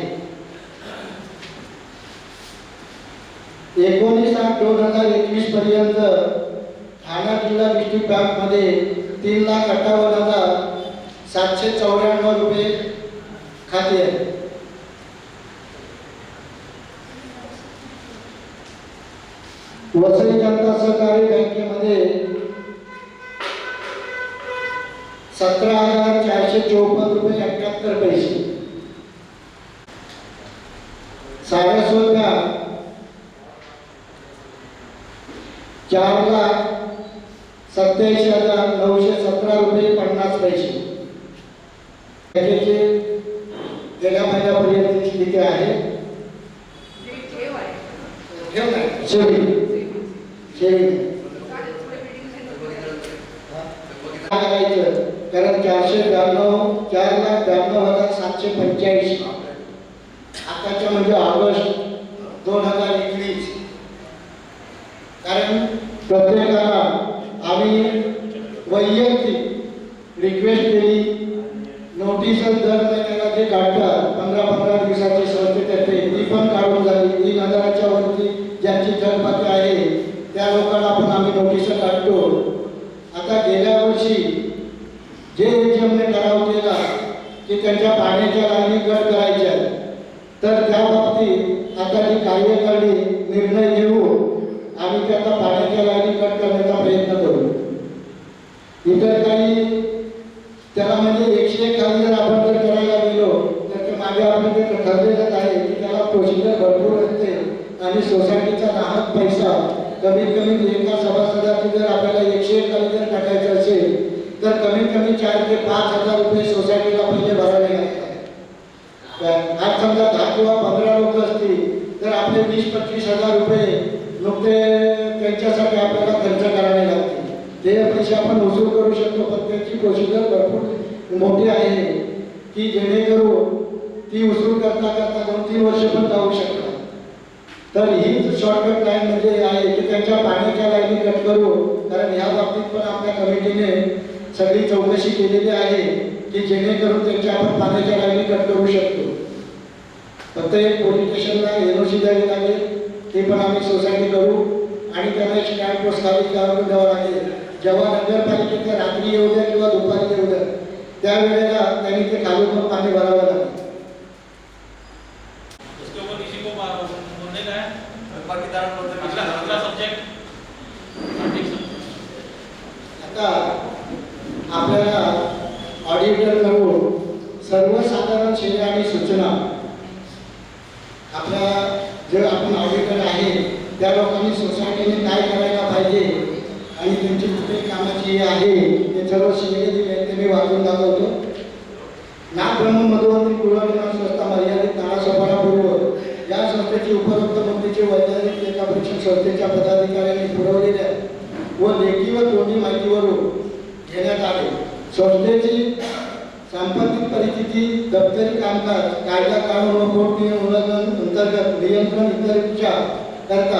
Speaker 1: 19/8/2021 पर्यंत ठाणा जिल्हा डिस्ट्रिक्ट बँकमध्ये 3,58,794 रुपये खाते आहे. वसई जनता सहकारी बँकेमध्ये 17,454 रुपये 78 पैसे. सारस्वत बँक 4,87,917 रुपये 50 पैसे. बँकेचे गेल्या महिन्यापर्यंतची स्थिती आहे. ठेव नाही शेवटी करायचं कारण 4,92,785 आताच्या म्हणजे ऑगस्ट 2021. कारण प्रत्येकाला आम्ही वैयक्तिक रिक्वेस्ट केली. नोटीस दर महिन्याला जे काढतात 15-15 दिवसाची संस्थेतर्फे ती पण काढून झाली. 3,000च्या वरती ज्यांची थकबाकी आहे त्या लोकांना पण आम्ही नोटीस काढतो. आता गेल्या वर्षी जे एजीएमने ठराव केला की त्यांच्या पाण्याच्या लाईनी कट करायच्या तर त्या बाबतीत आता जी कार्यकारिणी निर्णय घेऊ आम्ही ते आता पाण्याच्या लाईनी कट करण्याचा प्रयत्न करू. इतर काही त्याला म्हणजे 101 खाली जर आपण जर करायला गेलो तर ते मागे आपण ते ठरलेलंच आहे की त्याला प्रोसिजर भरपूर असते आणि सोसायटीचा नाहक पैसा कमीत कमी एका सभासदाची जर आपल्याला 101 खाली जर टाकायचं असेल तर कमीत कमी 4,000 ते 5,000 रुपये सोसायटीला पहिले भरावे लागतात. आज समजा 10 किंवा 15 लोक असतील तर आपले 20-25 हजार रुपये नुकते त्यांच्यासाठी आपल्याला खर्च करावे लागतील. ते पैसे आपण वसूल करू शकतो पण त्याची प्रोसिजर भरपूर मोठी आहे की जेणेकरून ती वसूल करता करता 2-3 वर्ष पण जाऊ शकतात. तर हीच शॉर्टकट लाईन म्हणजे आहे की त्यांच्या पाण्याच्या लाईनी कट करू. कारण ह्या बाबतीत पण आपल्या कमिटीने सगळी चौकशी केलेली आहे की जेणेकरून त्यांच्या आपण पाण्याच्या लाईनी कट करू शकतो. फक्त एक पोलीस स्टेशनला एनओसी द्यावी लागेल ते पण आम्ही सोसायटी करू आणि त्यांना एक स्टँड पोस्ट खाली द्यावं लागेल. जेव्हा नगरपालिकेच्या रात्री येऊ द्या किंवा दुपारी येऊ द्या त्यावेळेला त्यांनी ते खालून पण पाणी भरावं लागेल. आता आपल्याला ऑडिटर करून सर्वसाधारण सेवा आणि सूचना आपल्या जे आपण ऑडिटर आहे त्या लोकांनी सोसायटीने काय करायला पाहिजे आणि त्यांची कुठे कामाची आहे ते सर्व शिलेली मी वाचून दाखवतो. नागब्रह्म मधुवंती पूर्वनिर्माण संस्था मर्यादित नाणासोपारा पूर्व या संस्थेची उपरोक्त मुद्देची वैज्ञानिक लेखापरीक्षण संस्थेच्या पदाधिकाऱ्यांनी पुरवलेल्या व लेखी व तोंडी माहितीवरून घेण्यात आले. संस्थेची संपत्ती परिस्थिती दप्तरी कामकाज महाराज कायदा कानून व पोटनियम उल्लंघन अंतर्गत नियंत्रण इत्यादीच्या करता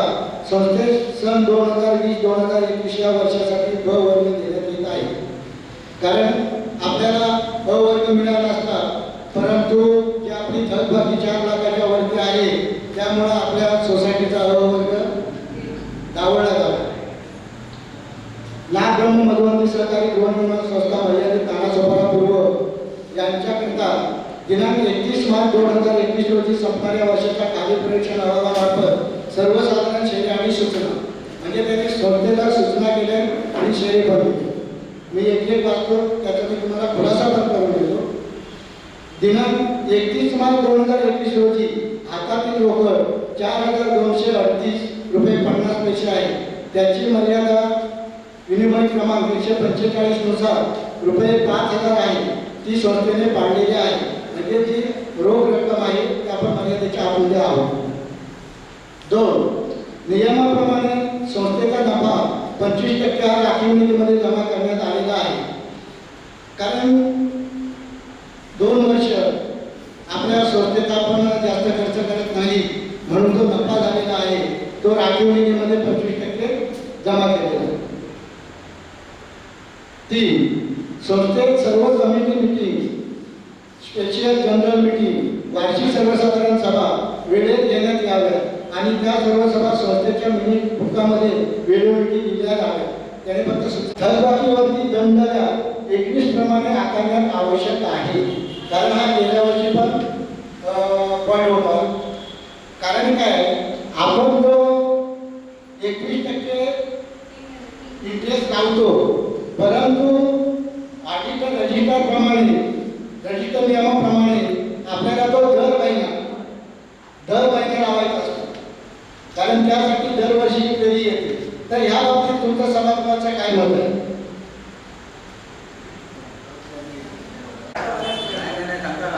Speaker 1: संस्थेस सन 2020-2021 या वर्षासाठी ब वर्ग देण्यात येत आहे. कारण आपल्याला ब वर्ग मिळाला असता, परंतु जी आपली थकबाकी 4 लाखाच्या वरती आहे त्यामुळे आपल्या सोसायटीचा अ वर्ग दावळला जातो. ला ब्रह्म मधुवंती सहकारी गृहनिर्माण संस्था मर्यादित नानासोपारा पूर्व यांच्याकरिता दिनांक 31 मार्च 2021 रोजी संपणाऱ्या वर्षाच्या कार्यपरीक्षण अहवालामार्फत सर्वसाधारण शेरे आणि सूचना म्हणजे त्यांनी संस्थेला सूचना केल्या आणि शेरे बनवले. मी एक वाचतो, त्याचा मी तुम्हाला खुलासा पण करून देतो. दिनांक 31 मार्च 2021 रोजी हातातील रोकड 4,238 रुपये 50 पैसे आहे. त्याची मर्यादा विनिमय क्रमांक 145 नुसार रुपये 5,000 आहे. ती संस्थेने पाडलेली आहे. म्हणजे जी रोख रक्कम आहे ती आपण मर्यादेच्या आतमध्ये आहोत. 2. नियमाप्रमाणे संस्थेचा नफा 25% हा राखीव निधीमध्ये जमा करण्यात आलेला आहे. कारण 2 वर्ष आपल्या संस्थेचा आपण जास्त खर्च करत नाही म्हणून जो नफा झालेला आहे तो राखीव निधीमध्ये 25% जमा केलेला आहे. 3. संस्थेत सर्व committee meeting, special general meeting, वार्षिक सर्वसाधारण सभा वेळेत घेण्यात याव्यात आणि त्या सर्व सभा संस्थेच्या मिनिट बुकामध्ये वेळोवेळी दिल्या जाव्यात. त्याने फक्त थकबाकीवरती दंड 21 प्रमाणे आकारण्यात आवश्यक आहे. कारण हा गेल्या वर्षी पण पॉईंट होता. कारण काय, आपण जो 21% इंटरेस्ट लावतो, परंतु ऑडिटर रजिस्टर नियमाप्रमाणे आपल्याला तो दर महिना लावायचा असतो. कारण त्यासाठी दरवर्षी फेरी येते. तर ह्या बाबतीत तुमचं सभागृहाचं काय मत आहे?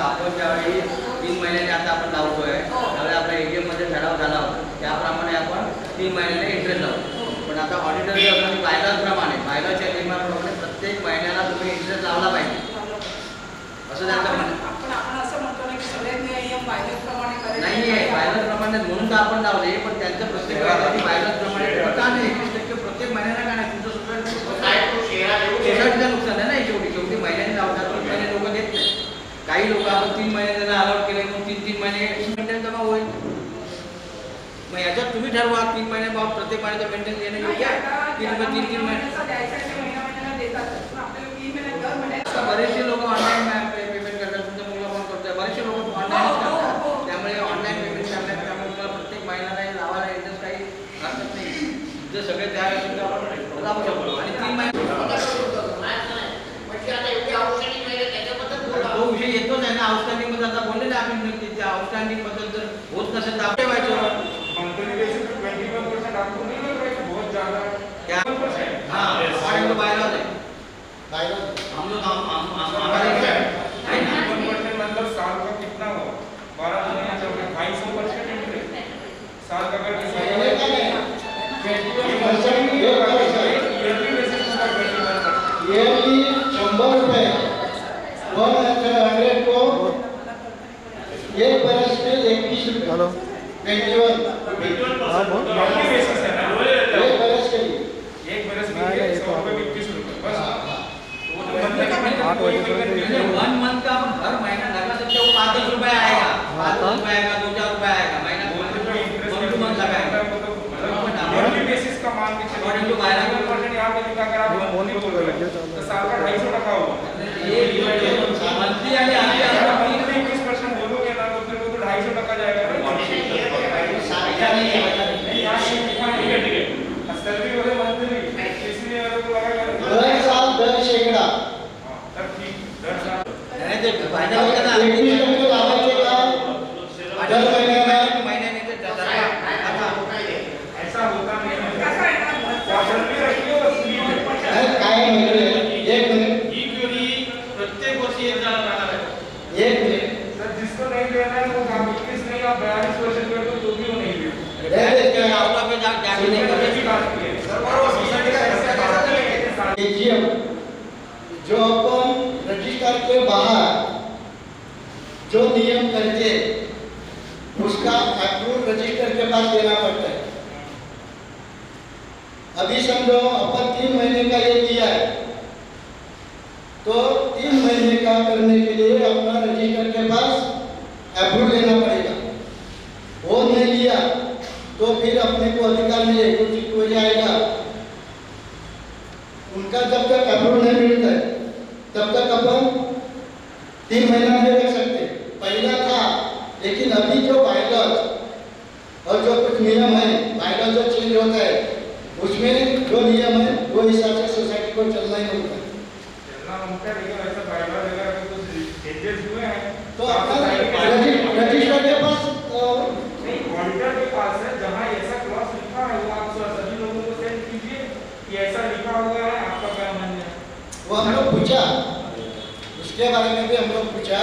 Speaker 4: आपण ज्यावेळी 3 महिन्याने आता आपण लावतोय त्यावेळी आपल्या ATM मध्ये ठराव झाला होता त्याप्रमाणे आपण 3 महिन्याने इंटरेस्ट लावतो. पण आता ऑडिटर बायलॉच्या नियमाप्रमाणे प्रत्येक महिन्याला तुम्ही इंटरेस्ट लावला पाहिजे असं त्यांचं म्हणणं.
Speaker 6: आपण असं म्हणतो ना की सगळे नियम बायलॉप्रमाणे करायचे
Speaker 4: नाही आहे, बायलॉप्रमाणे म्हणून तर आपण लावले, पण त्यांचं प्रत्येक महिन्याची बायलॉप्रमाणे का नाही 21% प्रत्येक महिन्याला का नाही? तुमचं सोसायटीचं नुकसान आहे ना. शेवटी महिन्याने लावतात, 3 महिने लोक देत नाही. काही लोक आपण 3 महिने त्यांना अलाउट केले म्हणून 3 महिने जमा होईल. मग याच्यात तुम्ही ठरवा 3 महिने बाबा प्रत्येक महिन्याचं मेंटेन देणं योग्य आहे. 3 महिने बरेचसे लोक ऑनलाईन पेमेंट करतात. तुमचा मुलगा पण करतोय, बरेचसे लोक ऑनलाईन करतात. त्यामुळे ऑनलाईन पेमेंट करतात. त्यामुळे तुम्हाला प्रत्येक महिन्याला लावायला इंटरेस्ट काही हरकत नाही. जर सगळे तयार असेल तर आपण लावू शकतो. आणि 3 महिने तो विषय येतोच आहे ना. आउटस्टँडिंग मध्ये आता बोलले ना आम्ही नक्की त्या आउटस्टँडिंग बद्दल जर होत नसेल तर आपण ठेवायचं. हम लोग हमारे
Speaker 10: मतलब साल का कितना हुआ 12 महीने 250% इंटरेस्ट साल का अगर
Speaker 1: ईयरली 100 रुपये 100 को 1 बरस में 21 रुपये 21
Speaker 10: बेसिस है ना.
Speaker 1: 1 बरस के लिए
Speaker 10: 1 बरस के लिए 100 रुपये 21 रुपये बस.
Speaker 4: 1 मंथ का अपन हर महीना लगा सकते हो. 5 रुपये आएगा, 5 रुपये आएगा, 2-4 रुपये आएगा महीना. 2 मंथ लगाएगा
Speaker 10: बेसिस का मान के
Speaker 4: अकॉर्डिंग टू बायलॉ
Speaker 10: यहाँ पे लिखा अगर आप बोल तो साल का 250 टका हुआ.
Speaker 4: मंथली आणि
Speaker 10: 21% बोलोगे ना तो फिर वो तो 250 टका जाएगा. सैलरी वाले मंथली इसलिए अगर तो लगा
Speaker 1: दर साल 10%
Speaker 10: तब ठीक 10 साल
Speaker 4: नाही ते फायदा होता ना.
Speaker 1: 21% लावायचे का दर महिन्याला?
Speaker 4: महिन्याने ते
Speaker 10: ऐसा होता नहीं है.
Speaker 1: काय म्हणजे 1 मिनिट
Speaker 5: प्रत्येक वर्षी एक जण राहणार आहे.
Speaker 1: 1 मिनिट
Speaker 10: सर जिसको नहीं देना है वो 21 नहीं आप 42 वर्ष कर दो तो भी वो नहीं दे.
Speaker 4: आउट ऑफ जाके नहीं करते.
Speaker 1: AGM जो अपन रजिस्टर के बाहर जो नियम उसका अप्रूव रजिस्टर के पास देना पड़ता है। अभी समझो अपन 3 महीने का ये किया है, तो 3 महीने का करने के लिए अपना रजिस्टर के पास अप्रूव लेना पड़ेगा। वो नहीं लिया तो फिर अपने को अधिकार में कुछ हो जाएगा। उनका जब तक अप्रूव नहीं मिलता है तब तक अपन 3 महीना नहीं रख सकते। पहला था, लेकिन अभी जो बायलॉज और जो कुछ नियम है, बायलॉज जो चेंज होता है उसमें जो नियम है वो हिसाब से सोसाइटी को चलना ही होता है।
Speaker 10: ऐसा बायलॉ वगैरह कुछ चेंजेस हुए हैं
Speaker 1: तो अपना रजिस्टर के पास
Speaker 10: नहीं, ऑडिटर के पास है, जहाँ ऐसा क्लॉज लिखा है वो आप सभी लोगों को सेंड कीजिए कि ऐसा लिखा हुआ है, आपका क्या मानना है?
Speaker 1: वो हम लोग पूछा, उसके बारे में भी हम लोग पूछा,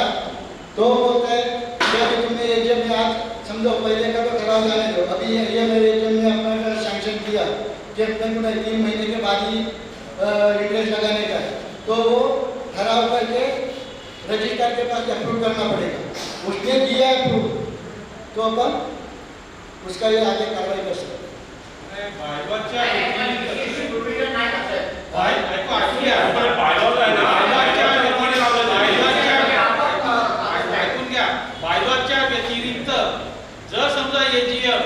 Speaker 1: तो बोलता है कि अभी तुमने एजीएम में आज समझो पहले का तो खराब जाने दो, अभी ये मेरे एजीएम में अपना सैंक्शन किया कि अपने को 3 महीने के बाद ही इंटरेस्ट लगाने का है, तो वो ठहराव करके रजिस्टर के पास अप्रूव करना पड़ेगा। उसने दिया अप्रूव तो अपन उसका ये आगे कार्रवाई कर सकते हैं।
Speaker 5: बायलॉच्या व्यतिरिक्त जर समजा एजीएम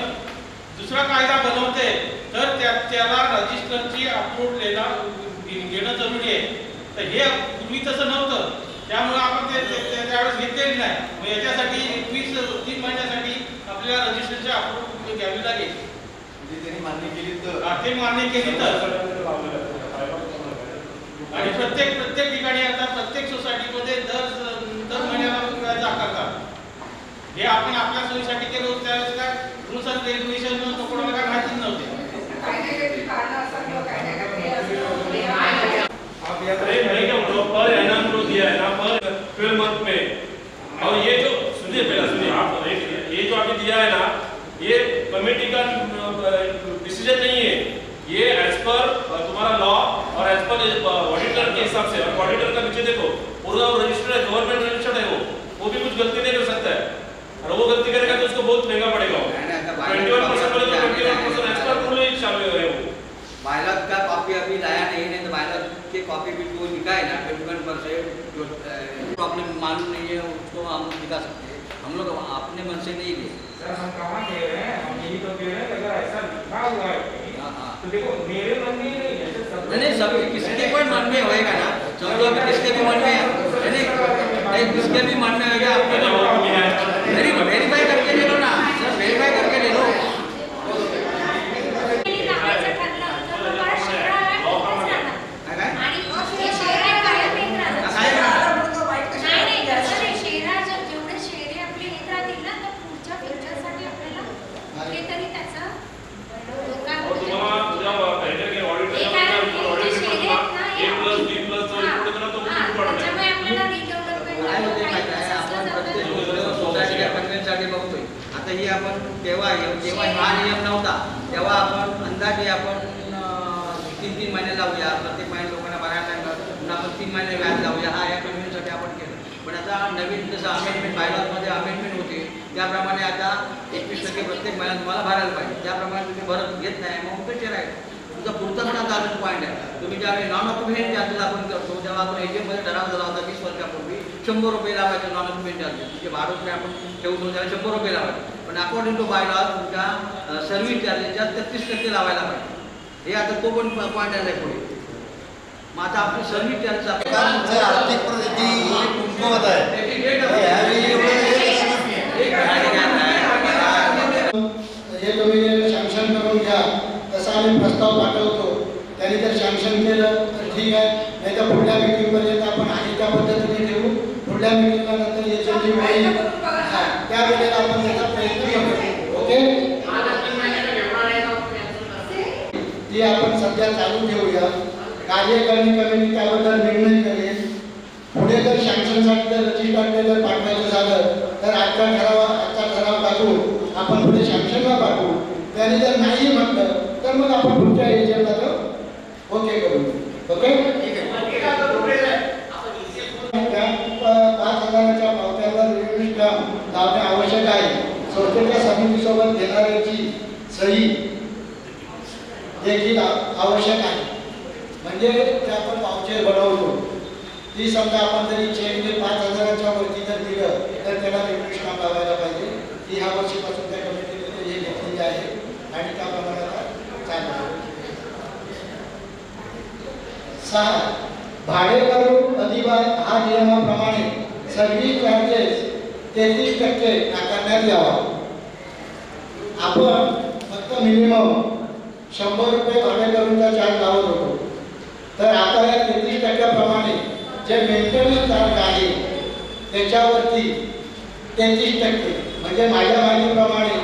Speaker 5: दुसरा कायदा बनवते तर त्याला रजिस्टरची अप्रूव्ह घेणं जरुरी आहे। तर हे पूर्वी तसं नव्हतं, त्यामुळे आपण त्यावेळेस घेतलेली नाही। मग याच्यासाठी 3 महिन्यासाठी आपल्याला रजिस्टरची अप्रूव्ह घ्यावी लागेल।
Speaker 4: त्यांनी मान्य केली तर
Speaker 5: ते मान्य केली तर आणि प्रत्येक ठिकाणी आता प्रत्येक सोसायटीमध्ये दर महिन्याला व्याज आकारतात। हे आपण आपल्या सोयीसाठी केलं होतं, त्यावेळेस काय रूल्स अँड रेग्युलेशन कोणाला काय माहितीच नव्हते।
Speaker 2: अरे भाई क्या पर एनम जो दिया है ना पर 12 मंथ में, और ये जो सुनिए पहला सुनिए आप, ये जो आपने दिया है ना ये कमेटी का डिसीजन नहीं है, ये एज पर तुम्हारा लॉ और एज पर ऑडिटर के हिसाब से। और ऑडिटर का नीचे देखो पूरा रजिस्टर्ड है, गवर्नमेंट रजिस्टर्ड है, वो भी कुछ गलती नहीं कर सकता है, और वो गलती करेगा तो उसको बहुत महंगा पड़ेगा। 21% वाले तो 21% एज पर रूल ही चालू है। वो
Speaker 4: बायलॉज का कॉपी अभी लाया नहीं तो बायलॉज की कॉपी भी जो लिखा है ना 21% जो प्रॉब्लम मालूम नहीं है उसको हम लोग दिखा सकते हैं। हम लोग अपने मन से नहीं लिए।
Speaker 10: सर हम कहाँ कह रहे हैं, हम यही तो कह रहे हैं अगर ऐसा लिखा हुआ है तो देखो मेरे मन में नहीं है,
Speaker 4: नहीं सभी किसके भी मन में होएगा ना, समझो अभी किसके भी मन में है, नहीं किसके भी मन में होएगा आपको वेरीफाई करके ले लो ना सर, वेरीफाई करके ले लो। बघतोय आता ही आपण तेव्हा हा नियम नव्हता तेव्हा आपण अंदाजे आपण 3 महिने लावूया, प्रत्येक महिने लोकांना भरायला लागलं, आपण 3 महिने व्याज लावूया, हा या कन्व्हेन्ससाठी आपण केलं। पण आता नवीन जसं अमेंडमेंट बायलॉजमध्ये अमेंडमेंट होते त्याप्रमाणे आता 21% प्रत्येक महिन्यात तुम्हाला भरायला पाहिजे, त्याप्रमाणे तुम्ही भरत घेत नाही मग कसे राहील तुमचा पुढचा पण आता अजून पॉईंट आहे। तुम्ही ज्यावेळी नॉन ऑक्युपेंट चार्जेस आपण करतो तेव्हा आपण एजीएममध्ये ठराव झाला होता 20 वर्षापूर्वी 100 रुपये लावायचे नॉन ऑक्युपेंट चार्जेस, म्हणजे 12 रुपये आपण ठेवतो त्याला 100 रुपये लावायचे, पण अकॉर्डिंग टू बायलॉज तुमच्या सर्व्हिस चार्जेसच्या 33% लावायला पाहिजे। हे आता तो पण पॉईंट आलाय पुढे। मग आता आपली सर्व्हिस चार्जेस
Speaker 1: आर्थिक परिस्थिती कमकुवत आहे, हे तुम्ही सँक्शन करून घ्या, तसा आम्ही प्रस्ताव पाठवतो, त्यांनी जर सँक्शन केलं तर ठीक आहे, नाही तर पुढल्या मीटिंगपर्यंत आपण आहे त्या पद्धतीने ठेवू। पुढल्या मीटिंगला नंतर याची वेळी त्या वेळेला आपण त्याचा प्रयत्न करू। ओके, ती आपण सध्या चालू ठेवूया, कार्यकारिणी कमिटी त्याबद्दल निर्णय करेल। पुढे जर सँक्शनसाठी जर रजिस्टरला जर पाठवायचं झालं तर आजचा ठराव टाकून आपण पुढे सँक्शनला पाठवू, त्याने जर नाही म्हटलं तर मग आपण पुढच्या एजंटला तर ओके करू। ओके, 5,000च्या पावत्यावर लावणे आवश्यक आहे। संस्थेच्या समितीसोबत घेणाऱ्याची सही देखील आवश्यक आहे. म्हणजे जे आपण वाउचर बनवतो ती समजा आपण जरी चेकने 5,000च्या वरती जर दिलं तर त्याला रेग्युलेशन लावायला पाहिजे. ती ह्या वर्षीपासून त्या कमिटीने हे घेतलेली आहे आणि त्या प्रमाणात चालू आहे. 6. भाडेकरू अधिभार हा नियमाप्रमाणे सर्व्हिस चार्जेस 33% आकारण्यात यावा. आपण फक्त मिनिमम 100 रुपये भाडेकरूंचा चार्ज लावत होतो. तर आता या 33% प्रमाणे जे मेंटेनन्स चार्ज आहे त्याच्यावरती 33% म्हणजे माझ्या माहितीप्रमाणे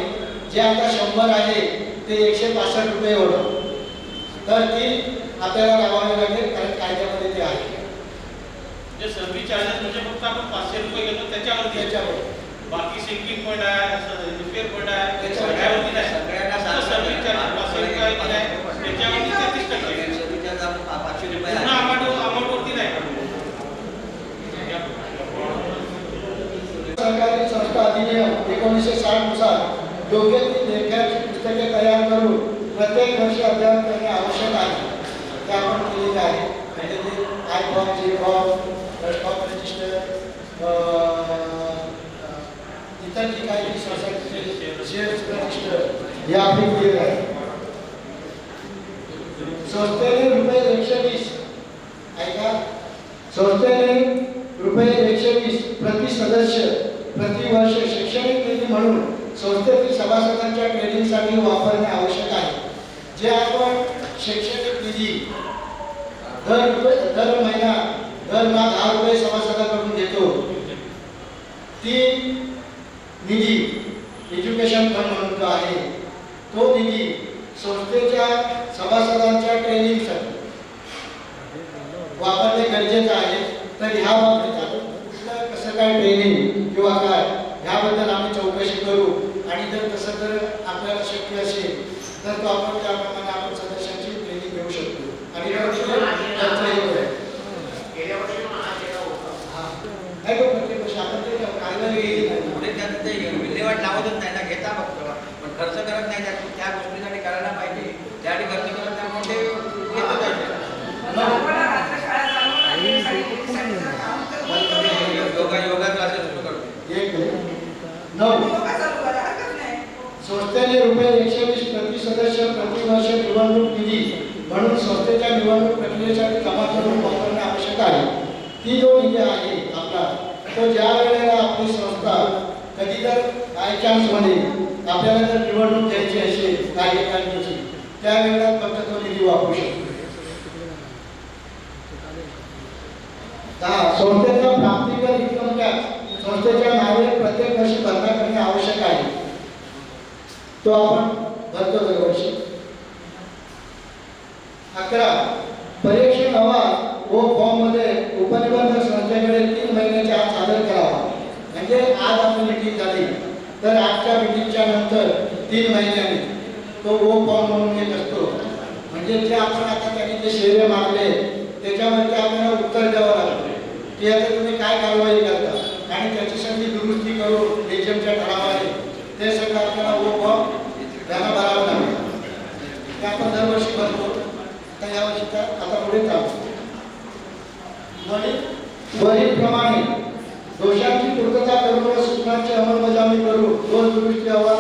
Speaker 1: जे आता 100 आहे ते 165 रुपये होतं. तर ती आपल्याला लावावी लागेल कारण कायद्यामध्ये ते आहे.
Speaker 5: जे सर्व्हिस चार्जेस म्हणजे फक्त आपण 500 रुपये घेतो त्याच्यावर बाकी सिंकिंग पॉईंट आहे, रिपेअर पॉईंट आहे, सगळ्यावरती नाही.
Speaker 4: सगळ्यांना
Speaker 5: सर्व्हिस चार्जेस 500 रुपये आहे त्याच्यावरती 33%.
Speaker 4: सर्व्हिस चार्ज 500 रुपये
Speaker 5: पूर्ण
Speaker 4: आहे.
Speaker 5: अमाऊंटवरती नाही.
Speaker 1: सरकारी संस्था अधिनियम 1960 नुसार योग्य ती लेखाची पुस्तके तयार करून प्रत्येक वर्षी अध्ययन करणे आवश्यक आहे. ते आपण केलेले आहे. म्हणजे ते आयफॉर्म, जेफॉर्म, फॉर्म रजिस्टर, इतर जी काही सोसायटीचे शेअर्स रजिस्टर हे आपण केलेले आहे. संस्थेने रुपये 120 ऐका संस्थेने रुपये 120 प्रति सदस्य प्रति वर्ष शैक्षणिक निधी म्हणून संस्थेतील सभासदांच्या ट्रेनिंगसाठी वापरणे आवश्यक आहे. जे आपण शैक्षणिक निधी दर महिना दर माह 10 रुपये सभासदाकडून घेतो ती निधी एज्युकेशन फंड म्हणून जो आहे तो निधी संस्थेच्या सभासदांच्या ट्रेनिंगसाठी वापरणे गरजेचं आहे. तर ह्या बाबतीत कुठलं कसं काय ट्रेनिंग किंवा काय ह्याबद्दल आम्ही चौकशी करू आणि जर तसं जर आपल्याला शक्य असेल तर तो आपण त्याप्रमाणे आपण सदस्यांची ट्रेनिंग घेऊ शकतो आणि नाही तो प्रत्येक वर्षी आपण ते कायदा गेली
Speaker 4: पुढे त्यात ते विल्हेवाट लावतच नाही ना, घेता फक्त पण खर्च करत नाही. त्या गोष्टीसाठी करायला पाहिजे. त्यासाठी खर्च करत नाही म्हणून ते घेतच आहे. योगा क्लासेस सुरू करतो.
Speaker 1: 9. संस्थेने रुपये 120 प्रति सदस्य प्रति वर्ष निवडणूक निधी म्हणून संस्थेच्या निवडणूक प्रक्रियेसाठी जमा करून वापरणे आवश्यक आहे. ती जो निधी आहे आपला तो ज्या वेळेला आपली संस्था कधी जर बाय चान्स मध्ये आपल्याला जर निवडणूक घ्यायची असेल कार्यकारिणीची त्यावेळेला फक्त तो निधी वापरू शकतो. 10. संस्थेचा प्राप्तिकर इन्कम टॅक्स संस्थेच्या नावे प्रत्येक वर्षी भरणा करणे आवश्यक आहे. तो आपण भरतो दरवर्षी. 11. परीक्षण अहवाल व फॉर्म मध्ये उपनिबंधक संस्थेकडे 3 महिन्याच्या आत सादर करावा. म्हणजे आज आपली मीटिंग झाली तर आजच्या मीटिंगच्या नंतर 3 महिन्यांनी तो ओ फॉर्म म्हणून एक असतो. म्हणजे जे आपण आता त्यांनी जे शेरे मारले त्याच्यावरती आपल्याला उत्तर द्यावं लागतं की आता तुम्ही काय कारवाई करता आणि त्याची सगळी दुरुस्ती करून एजंटच्या ठरावाने ते सगळं आपल्याला ओ फॉर्म त्यांना भरावं लागतं. ते आपण दरवर्षी भरतो. आता यावर्षी तर आता पुढे चालू वरीलप्रमाणे दोषांची पूर्तता करून व सूचनांची अंमलबजावणी करून दोष दुरुस्ती अहवाल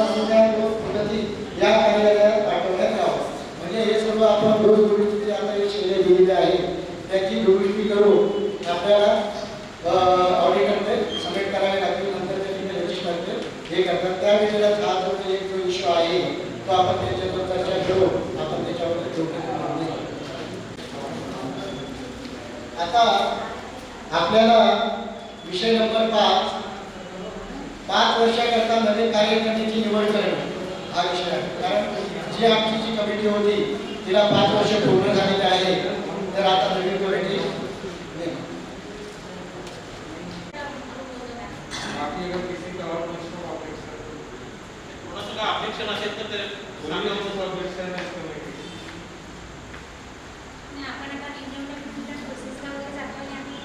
Speaker 1: व प्रगती या कार्यालयात पाठवण्यात यावा. म्हणजे हे सर्व आपण दोष दुरुस्ती आता हे शेरे दिलेले आहे त्याची दुरुस्ती करून आपल्याला ऑडिटरने सबमिट करावे लागतील. नंतर त्याची रजिस्टर हे करतात. त्यावेळेला हा जो एक जो इश्यू आहे तो आपण त्याच्यावर चर्चा करू. आपण त्याच्यावर आता आपल्याला विषय नंबर 5 वर्षाकरता नवीन कार्यकारिणीची निवड करणे हा विषय आहे. कारण जी आमची जी कमिटी होती तिला 5 वर्ष पूर्ण झालेली आहे. तर आता नवीन कमिटी
Speaker 5: ऑब्जेक्शन असेल तर
Speaker 8: आपण आता डिजिटल प्रोसेसला वगैरे जातो आणि आम्ही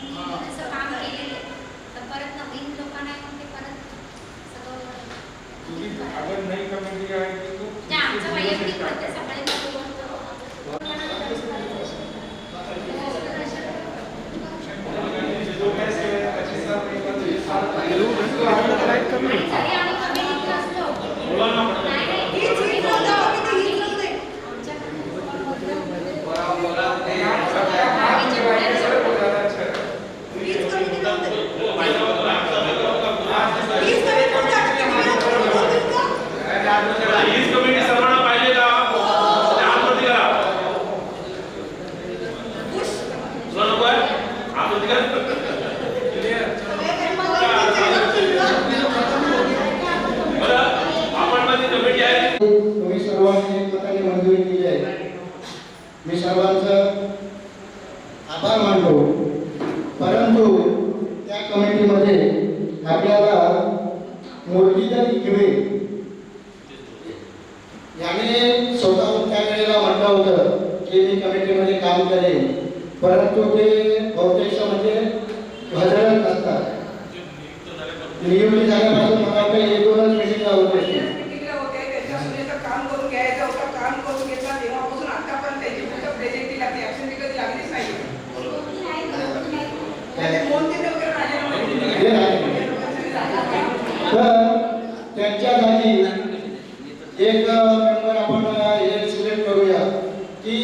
Speaker 8: तसं काम केलेलं आहे तर परत नवीन लोकांना ते परत सगळं
Speaker 10: अगर नई कमेटी आएगी तो
Speaker 8: म्हणजे आमचं वैयक्तिक मत आहे, सकाळी
Speaker 10: जो कैसे 25 साल में एक बार 20 साल
Speaker 8: आणि जरी आम्ही कमिटीत असलो, नाही, नाही, हीच हीच होतं, आम्ही तर हीच होते.
Speaker 2: हीच कमिटी सर्वांना पाहिजे का? हातवरती करा. तुला नको आहे? हातवरती करा. बरं, आपण मध्ये कमिटी आहे.
Speaker 1: तुम्ही सर्वांनी एकमताने मंजुरी दिली आहे. मी सर्वांचं आभार मानतो. परंतु त्या कमिटीमध्ये आपल्याला मुरलीधर इकवे याने स्वतःहून त्या वेळेला म्हटलं होतं की मी कमिटीमध्ये काम करेन, परंतु ते बहुतेक म्हणजे हजर नसतात. नियुक्ती झाल्यापासून मला काही 1-2च मिटिंगला होते.
Speaker 6: मीटिंगला होते, त्यांच्या सुनेचं काम करून घ्यायचं होतं, काम करून घेतलं तेव्हापासून आतापर्यंत त्यांची पुढच्या प्रेझेंटची लागली, ऍब्सेंटी कधी लागलीच नाही. त्याचे मोहन तिथे वगैरे राहिलेलं नाही.
Speaker 1: तर त्यांच्या जागी एक मेंबर आपण हे सिलेक्ट करूया की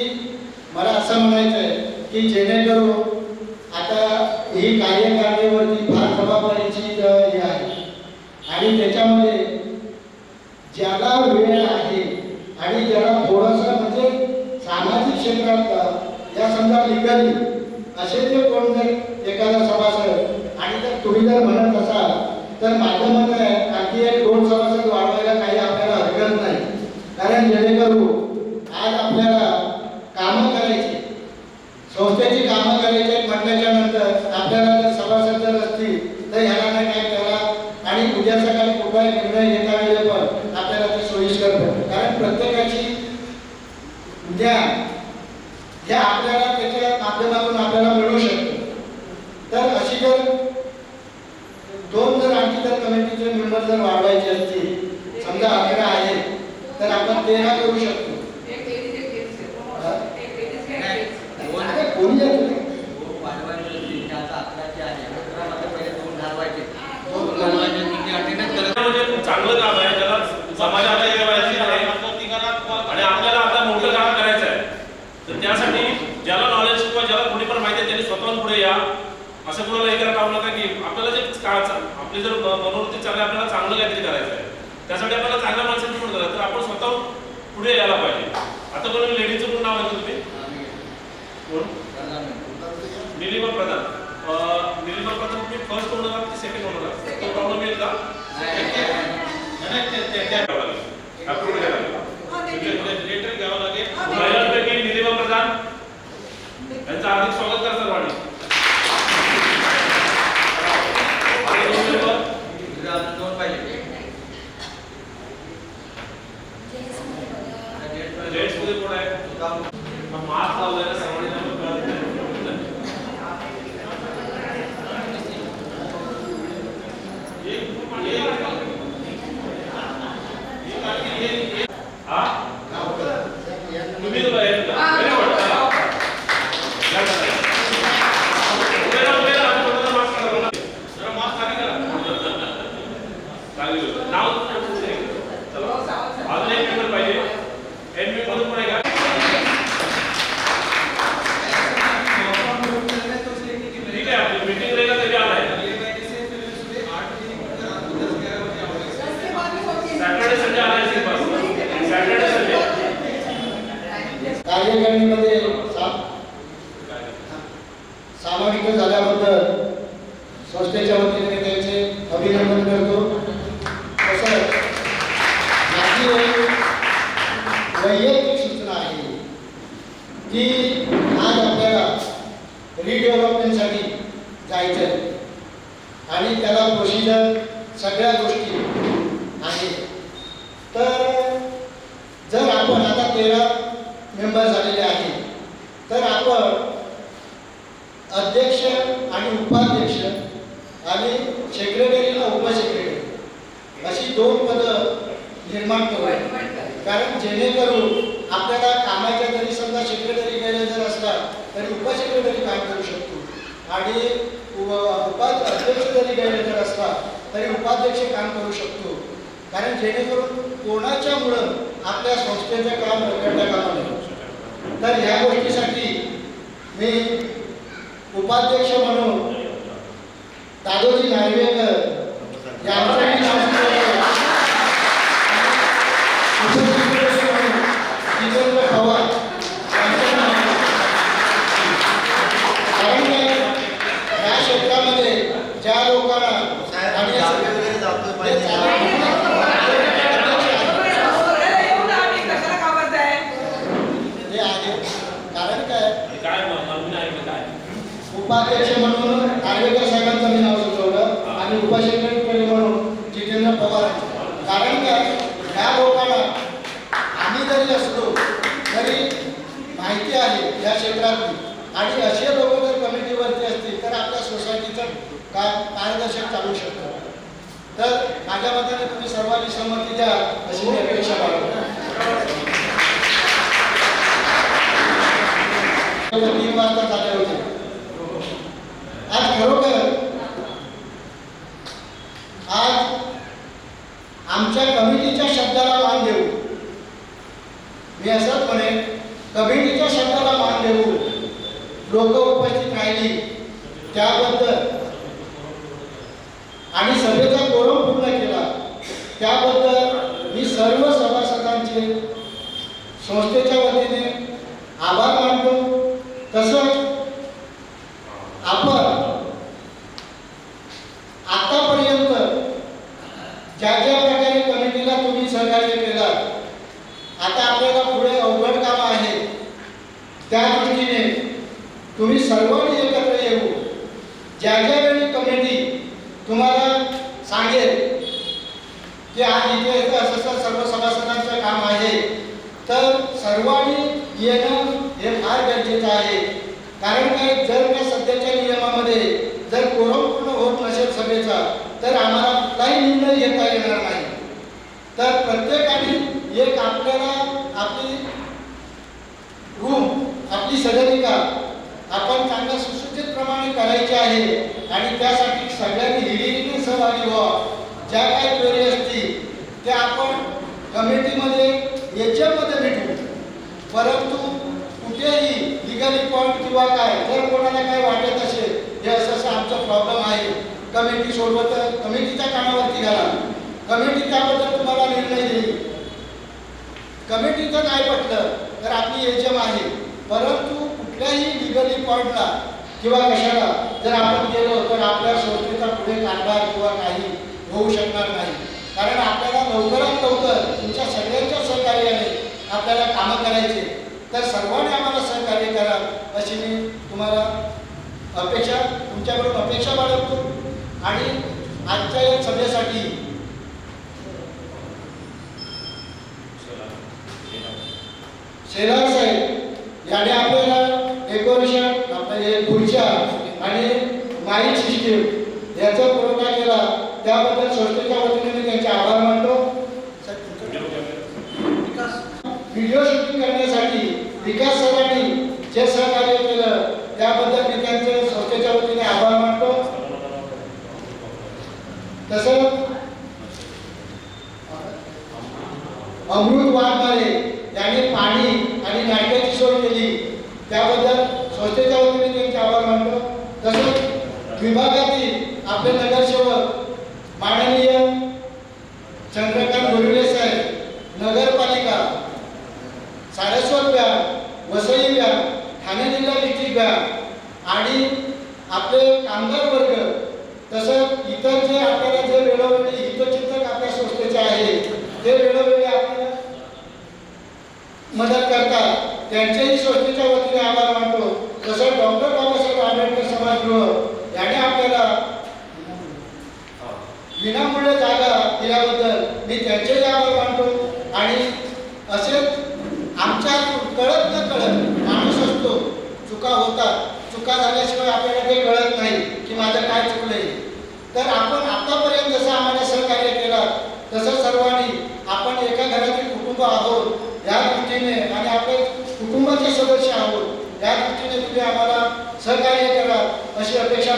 Speaker 1: मला असं म्हणायचं आहे की जेणेकरून आता ही कार्यकारिणीवरती फार जबाबदारीची हे आहे आणि त्याच्यामध्ये ज्याला वेळ आहे आणि ज्याला थोडंसं म्हणजे सामाजिक क्षेत्रात या समजा लिगली असे जे कोण जर एखादा सभासद आणि जर तुम्ही जर म्हणत असाल तर माझं मत आहे आणखी 1-2 सभासद वाढवायला काही आपल्याला हरकत नाही. कारण जेणेकरून आज आपल्याला कामं करायची, संस्थेची कामं करायची म्हटल्याच्या नंतर आपल्याला जर सभासद जर असतील तर ह्याला नाही काय करा आणि उद्या सकाळी कुठलाही निर्णय घेता वेळेला पण आपल्याला ते सोयीस्कर पडतं. कारण प्रत्येकाची ज्ञान हे आपल्याला त्याच्या माध्यमातून आपल्याला मिळू शकतं. तर अशी जर 2 जर आणखी जर कमिटीचे मेंबर जर वाढवायचे असतील, समजा 11 आहे तर आपण 13 करू शकतो.
Speaker 6: एक लेडीज, एक जेंट्स आहे. एक लेडीज, एक जेंट्स.
Speaker 1: आता कोणी येतं?
Speaker 2: म्हणजे खूप चांगलं काम आहे, ज्याला समाजाला जेवायची आहे आणि आपल्याला आता मोठं काम करायचं आहे. तर त्यासाठी ज्याला नॉलेज किंवा ज्याला थोडीफार माहिती आहे त्यांनी स्वतःहून पुढे या. असं कोणाला हे करायला नका की आपल्याला जे आपली जर मनोवृत्ती चांगली, आपल्याला चांगलं काहीतरी करायचं आहे, त्यासाठी आपल्याला चांगल्या माणसाची पण करायचं, तर आपण स्वतःहून पुढे यायला पाहिजे. आता कोणी लेडीजचं कोण नाव आहे तुम्ही? कोण? निलिमा प्रधान. निलिमा प्रधान तुम्ही फर्स्ट ओनर आहात की सेकंड ओनर आहात? तो प्रॉब्लेम येईल का? अप्रूव्ह करायला
Speaker 5: लेटर घ्यावं लागेल.
Speaker 2: महिलांपैकी निलिमा प्रधान यांचं हार्दिक स्वागत करा सर्वांनी. जेंट्स मध्ये कोण आहे? मास्क लावलाय ना सर्वांनी, त्यामुळे कळत नाही. हा? तुम्ही तर बाहेर का? Very good. या करा. उभे राहा, आम्ही थोडासा मास्क काढा बघा. जरा मास्क खाली करा. खाली करा. नाव चला. अजून एक मेंबर पाहिजे. एडमिट मधून पण आहे का? ठीक आहे, आपली मीटिंग रहेगा तभी आना है. सॅटर्डे संडे आना है सिर्फ बस. Saturday Sunday.
Speaker 1: कार्यकारिणीमध्ये समाविष्ट झाल्याबद्दल संस्थेच्या वतीने मी त्यांचे अभिनंदन करतो. तसंच माझी एक वैयक्तिक सूचना आहे की आज आपल्याला रिडेव्हलपमेंटसाठी जायचं आहे आणि त्याला प्रोसिजर सगळ्या गोष्टी आहेत. तर जर आपण आता 13 मेंबर झालेले आहेत तर आपण अध्यक्ष आणि उपाध्यक्ष आणि सेक्रेटरीला उपसेक्रेटरी अशी 2 पदं निर्माण करूया. कारण जेणेकरून आपल्याला कामाच्या जरी समजा सेक्रेटरी गेले जर असला तरी उपसेक्रेटरी काम करू शकतो आणि उपाध्यक्ष जरी गेले जर असला तरी उपाध्यक्ष काम करू शकतो. कारण जेणेकरून कोणाच्यामुळं आपल्या संस्थेचं काम रखडल्या कामा नये. तर ह्या गोष्टीसाठी मी उपाध्यक्ष म्हणून दादोजी नार्वेकर यांचं नाव जितेंद्र पवार यांचं नाव. कारण काय या क्षेत्रामध्ये ज्या लोकांना आणि हे आहे. कारण काय उपाध्यक्ष म्हणून नार्वेकर साहेबांचं मी नाव सुचवलं आणि उपसेक्रेटरी म्हणून जितेंद्र पवार. कारण काय ह्या लोकांना आम्ही जरी असलो तरी माहिती आहे या क्षेत्रातली आणि असे लोक जर कमिटीवरती असतील तर आपल्या सोसायटीचं काम मार्गदर्शन चालू शकतं. तर माझ्या मताने तुम्ही सर्वांनी सहमती द्या अशी मी अपेक्षा बाळगतो. 3 वाजता झाले होते. आज खरोखर आज आमच्या कमिटीच्या शब्दाला मान देऊ. मी असंच म्हणेन कमिटीच्या शब्दाला मान देऊ लोक उपस्थित राहिली त्याबद्दल आणि सभेचा कोरम पूर्ण केला त्याबद्दल मी सर्व सभासदांचे संस्थेच्या वतीने आभार मानतो. तसंच आपण आतापर्यंत ज्या ज्या प्रकारे कमिटीला तुम्ही सहकार्य केला आता आपल्याला पुढे अवघड काम आहे त्या दृष्टीने तुम्ही सर्वांनी एकत्र येऊ. ज्या ज्या वेळी कमिटी तुम्हाला सांगेल की आज इथे असं सर्व सभासदांचं काम आहे तर सर्वांनी येणं हे फार गरजेचं आहे. कारण काय जर त्या सध्याच्या नियमामध्ये जर कोरम पूर्ण होत नसेल सभेचा तर आम्हाला कुठलाही निर्णय घेता येणार नाही. तर प्रत्येकाने एक आपल्याला आपली रूम आपली सदनिका आपण चांगल्या सुसूचित प्रमाणे करायची आहे आणि त्यासाठी सगळ्यांनी हिरिरीने सहभागी व्हावा. ज्या काही क्वेरी असतील त्या आपण कमिटीमध्ये याच्यामध्ये भेटू. परंतु कुठेही लिगली पॉईंट किंवा काय जर कोणाला काय वाटत असेल हे असं आमचा प्रॉब्लेम आहे कमिटी सोडवत कमिटीच्या कानावरती घाला. कमिटी त्याबद्दल तुम्हाला निर्णय देईल. कमिटीचं नाही पटलं तर आपली एजम आहे. परंतु कुठल्याही लिगली पॉईंटला किंवा कशाला जर आपण गेलो तर आपल्या संस्थेचा पुढे कारभार किंवा काही होऊ शकणार नाही. कारण आपल्याला लवकरात लवकर तुमच्या सगळ्यांच्या सहकार्याने आपल्याला कामं करायचे. तर सर्वांनी आम्हाला सहकार्य करा अशी मी तुम्हाला तुमच्याकडून अपेक्षा बाळगतो. आणि आजच्या या सभेसाठी शेलार साहेब याने आपल्याला डेकोरेशन आपल्या खुर्च्या आणि माईक सिस्टीम याचा पुरवठा केला त्याबद्दल संस्थेच्या वतीने मी त्यांचे आभार मानतो. व्हिडिओ शूटिंग करण्यासाठी विकास सरांनी जे सहकार्य केलं त्याबद्दल मी त्यांचे संस्थेच्या वतीने आभार मानतो. तसंच अमृत वाघमारे यांनी पाणी आणि नाश्त्याची सोय केली त्याबद्दल संस्थेच्या वतीने त्यांचे आभार मानतो. तसंच विभागातील आपले नगरसेवक माननीय चंद्रकांत गुरुले साहेब, नगरपालिका, सारस्वत बँक, वसई बँक, ठाणे जिल्हा डिस्ट्रिक्ट बँक आणि आपले कामगार वर्ग तसंच इतर जे आपल्याला जे वेळोवेळी हितचिंतक आपल्या संस्थेचे आहे ते वेळोवेळी आपल्याला मदत करतात त्यांचेही संस्थेच्या वतीने आभार मानतो. तसंच डॉक्टर बाबासाहेब आंबेडकर सभागृह याने आपल्याला विनामूल्य जागा दिल्याबद्दल मी त्यांचेही आभार मानतो. आणि असेच आमच्या कळत न कळत माणूस असतो चुका होतात. चुका झाल्याशिवाय आपल्याला काही कळत नाही की माझं काय चुकलंय. तर आपण आतापर्यंत जसं आम्हाला सहकार्य केलं तसं सर्वांनी आपण आपण एका घरातील कुटुंब आहोत या दृष्टीने आणि आपले कुटुंबाचे सदस्य आहोत या दृष्टीने तुम्ही आम्हाला सहकार्य करा अशी अपेक्षा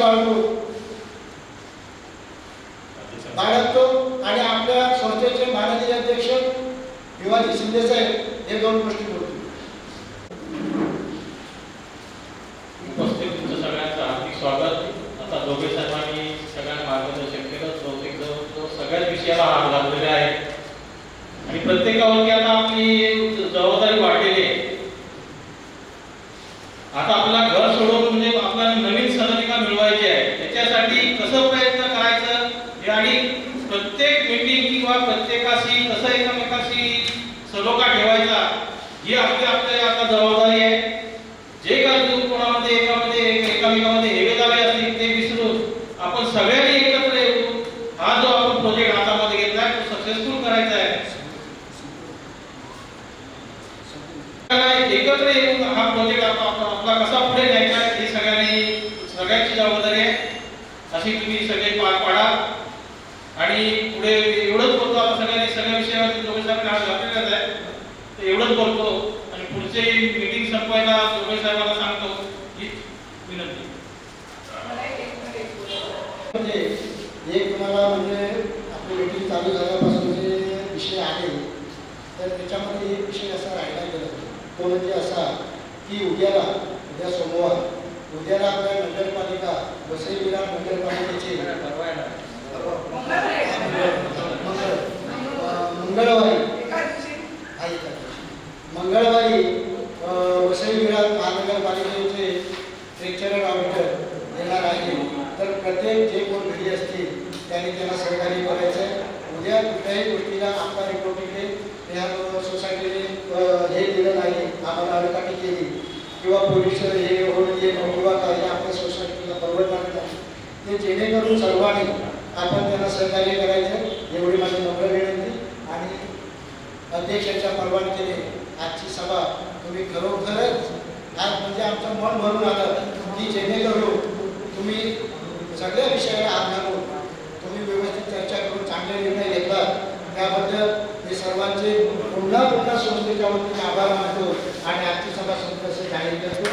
Speaker 1: बाळगतो आणि आपल्या संस्थेचे माननीय अध्यक्ष भिवाजी शिंदे साहेब हे 2 गोष्टी बोलतो.
Speaker 5: उपस्थित तुमचं सगळ्यांचं हार्दिक स्वागत. आता दोघे साहेबांनी सगळ्यांना मार्गदर्शन केलं. बहुतेक जो सगळ्याच विषयाला हात घाललेले आहेत आणि प्रत्येकावरती आता आपली जबाबदारी वाढलेली आहे. आता आपल्याला घर सोडून म्हणजे आपल्याला नवीन सदनिका मिळवायची आहे. त्याच्यासाठी कसं प्रयत्न करायचं हे आणि प्रत्येक मीटिंग किंवा प्रत्येकाशी कसं एकमेकाशी सलोखा ठेवायचा ही आपली आता जबाबदारी आहे. जे काही कोणामध्ये एकामेकामध्ये हेवेदावे असतील ते विसरून आपण सगळ्यांनी एकत्र येऊन हा जो आपण प्रोजेक्ट हातामध्ये घेतलाय तो सक्सेसफुल करायचा आहे. एकत्र येऊन हा प्रोजेक्ट आपला कसा पुढे न्यायचा ही सगळ्यांची जबाबदारी आहे. अशी तुम्ही सगळे पार पाडा आणि पुढे एवढंच बोलतो. आपण सगळ्या विषयावरती दोघे साहेबांना हात घातलेलाच आहे तर एवढंच बोलतो आणि पुढचे मीटिंग संपवायला दोघे साहेबांना सांगतो ही विनंती.
Speaker 1: म्हणजे एक तुम्हाला म्हणजे आपली मीटिंग चालू झाल्यापासून जे विषय आले तर त्याच्यामध्ये एक विषय असा राहिला गेला तो म्हणजे असा की उद्या सोमवार उद्याला आपल्या नगरपालिका वसई विरार नगरपालिकेची मंगळवारी वसई विरार महानगरपालिकेचे लेक्चरर ऑडिटर येणार आहे. तर प्रत्येक जे कोण घरी असतील त्यांनी त्यांना सहकार्य करायचं आहे. उद्या कुठल्याही गोष्टीला आपला रिपोर्टिंग ह्या सोसायटीने हे दिलं नाही आम्हाला अडकाठी केली किंवा पोलीस हे होऊन ये किंवा काही आपल्या सोसायटीला परवडणार नाही ते जेणेकरून सर्वांनी आपण त्यांना सहकार्य करायचं एवढी माझी नम्र विनंती. आणि अध्यक्षाच्या परवानगीने आजची सभा तुम्ही खरोखरच आज म्हणजे आमचं मन भरून आलं की जेणेकरून तुम्ही सगळ्या विषयाला हात घालून तुम्ही व्यवस्थित चर्चा करून चांगले निर्णय घेतला त्याबद्दल मी सर्वांचे पुन्हा संस्थेच्या वतीने आभार मानतो आणि आजची सभा संपल्याचे जाहीर करतो.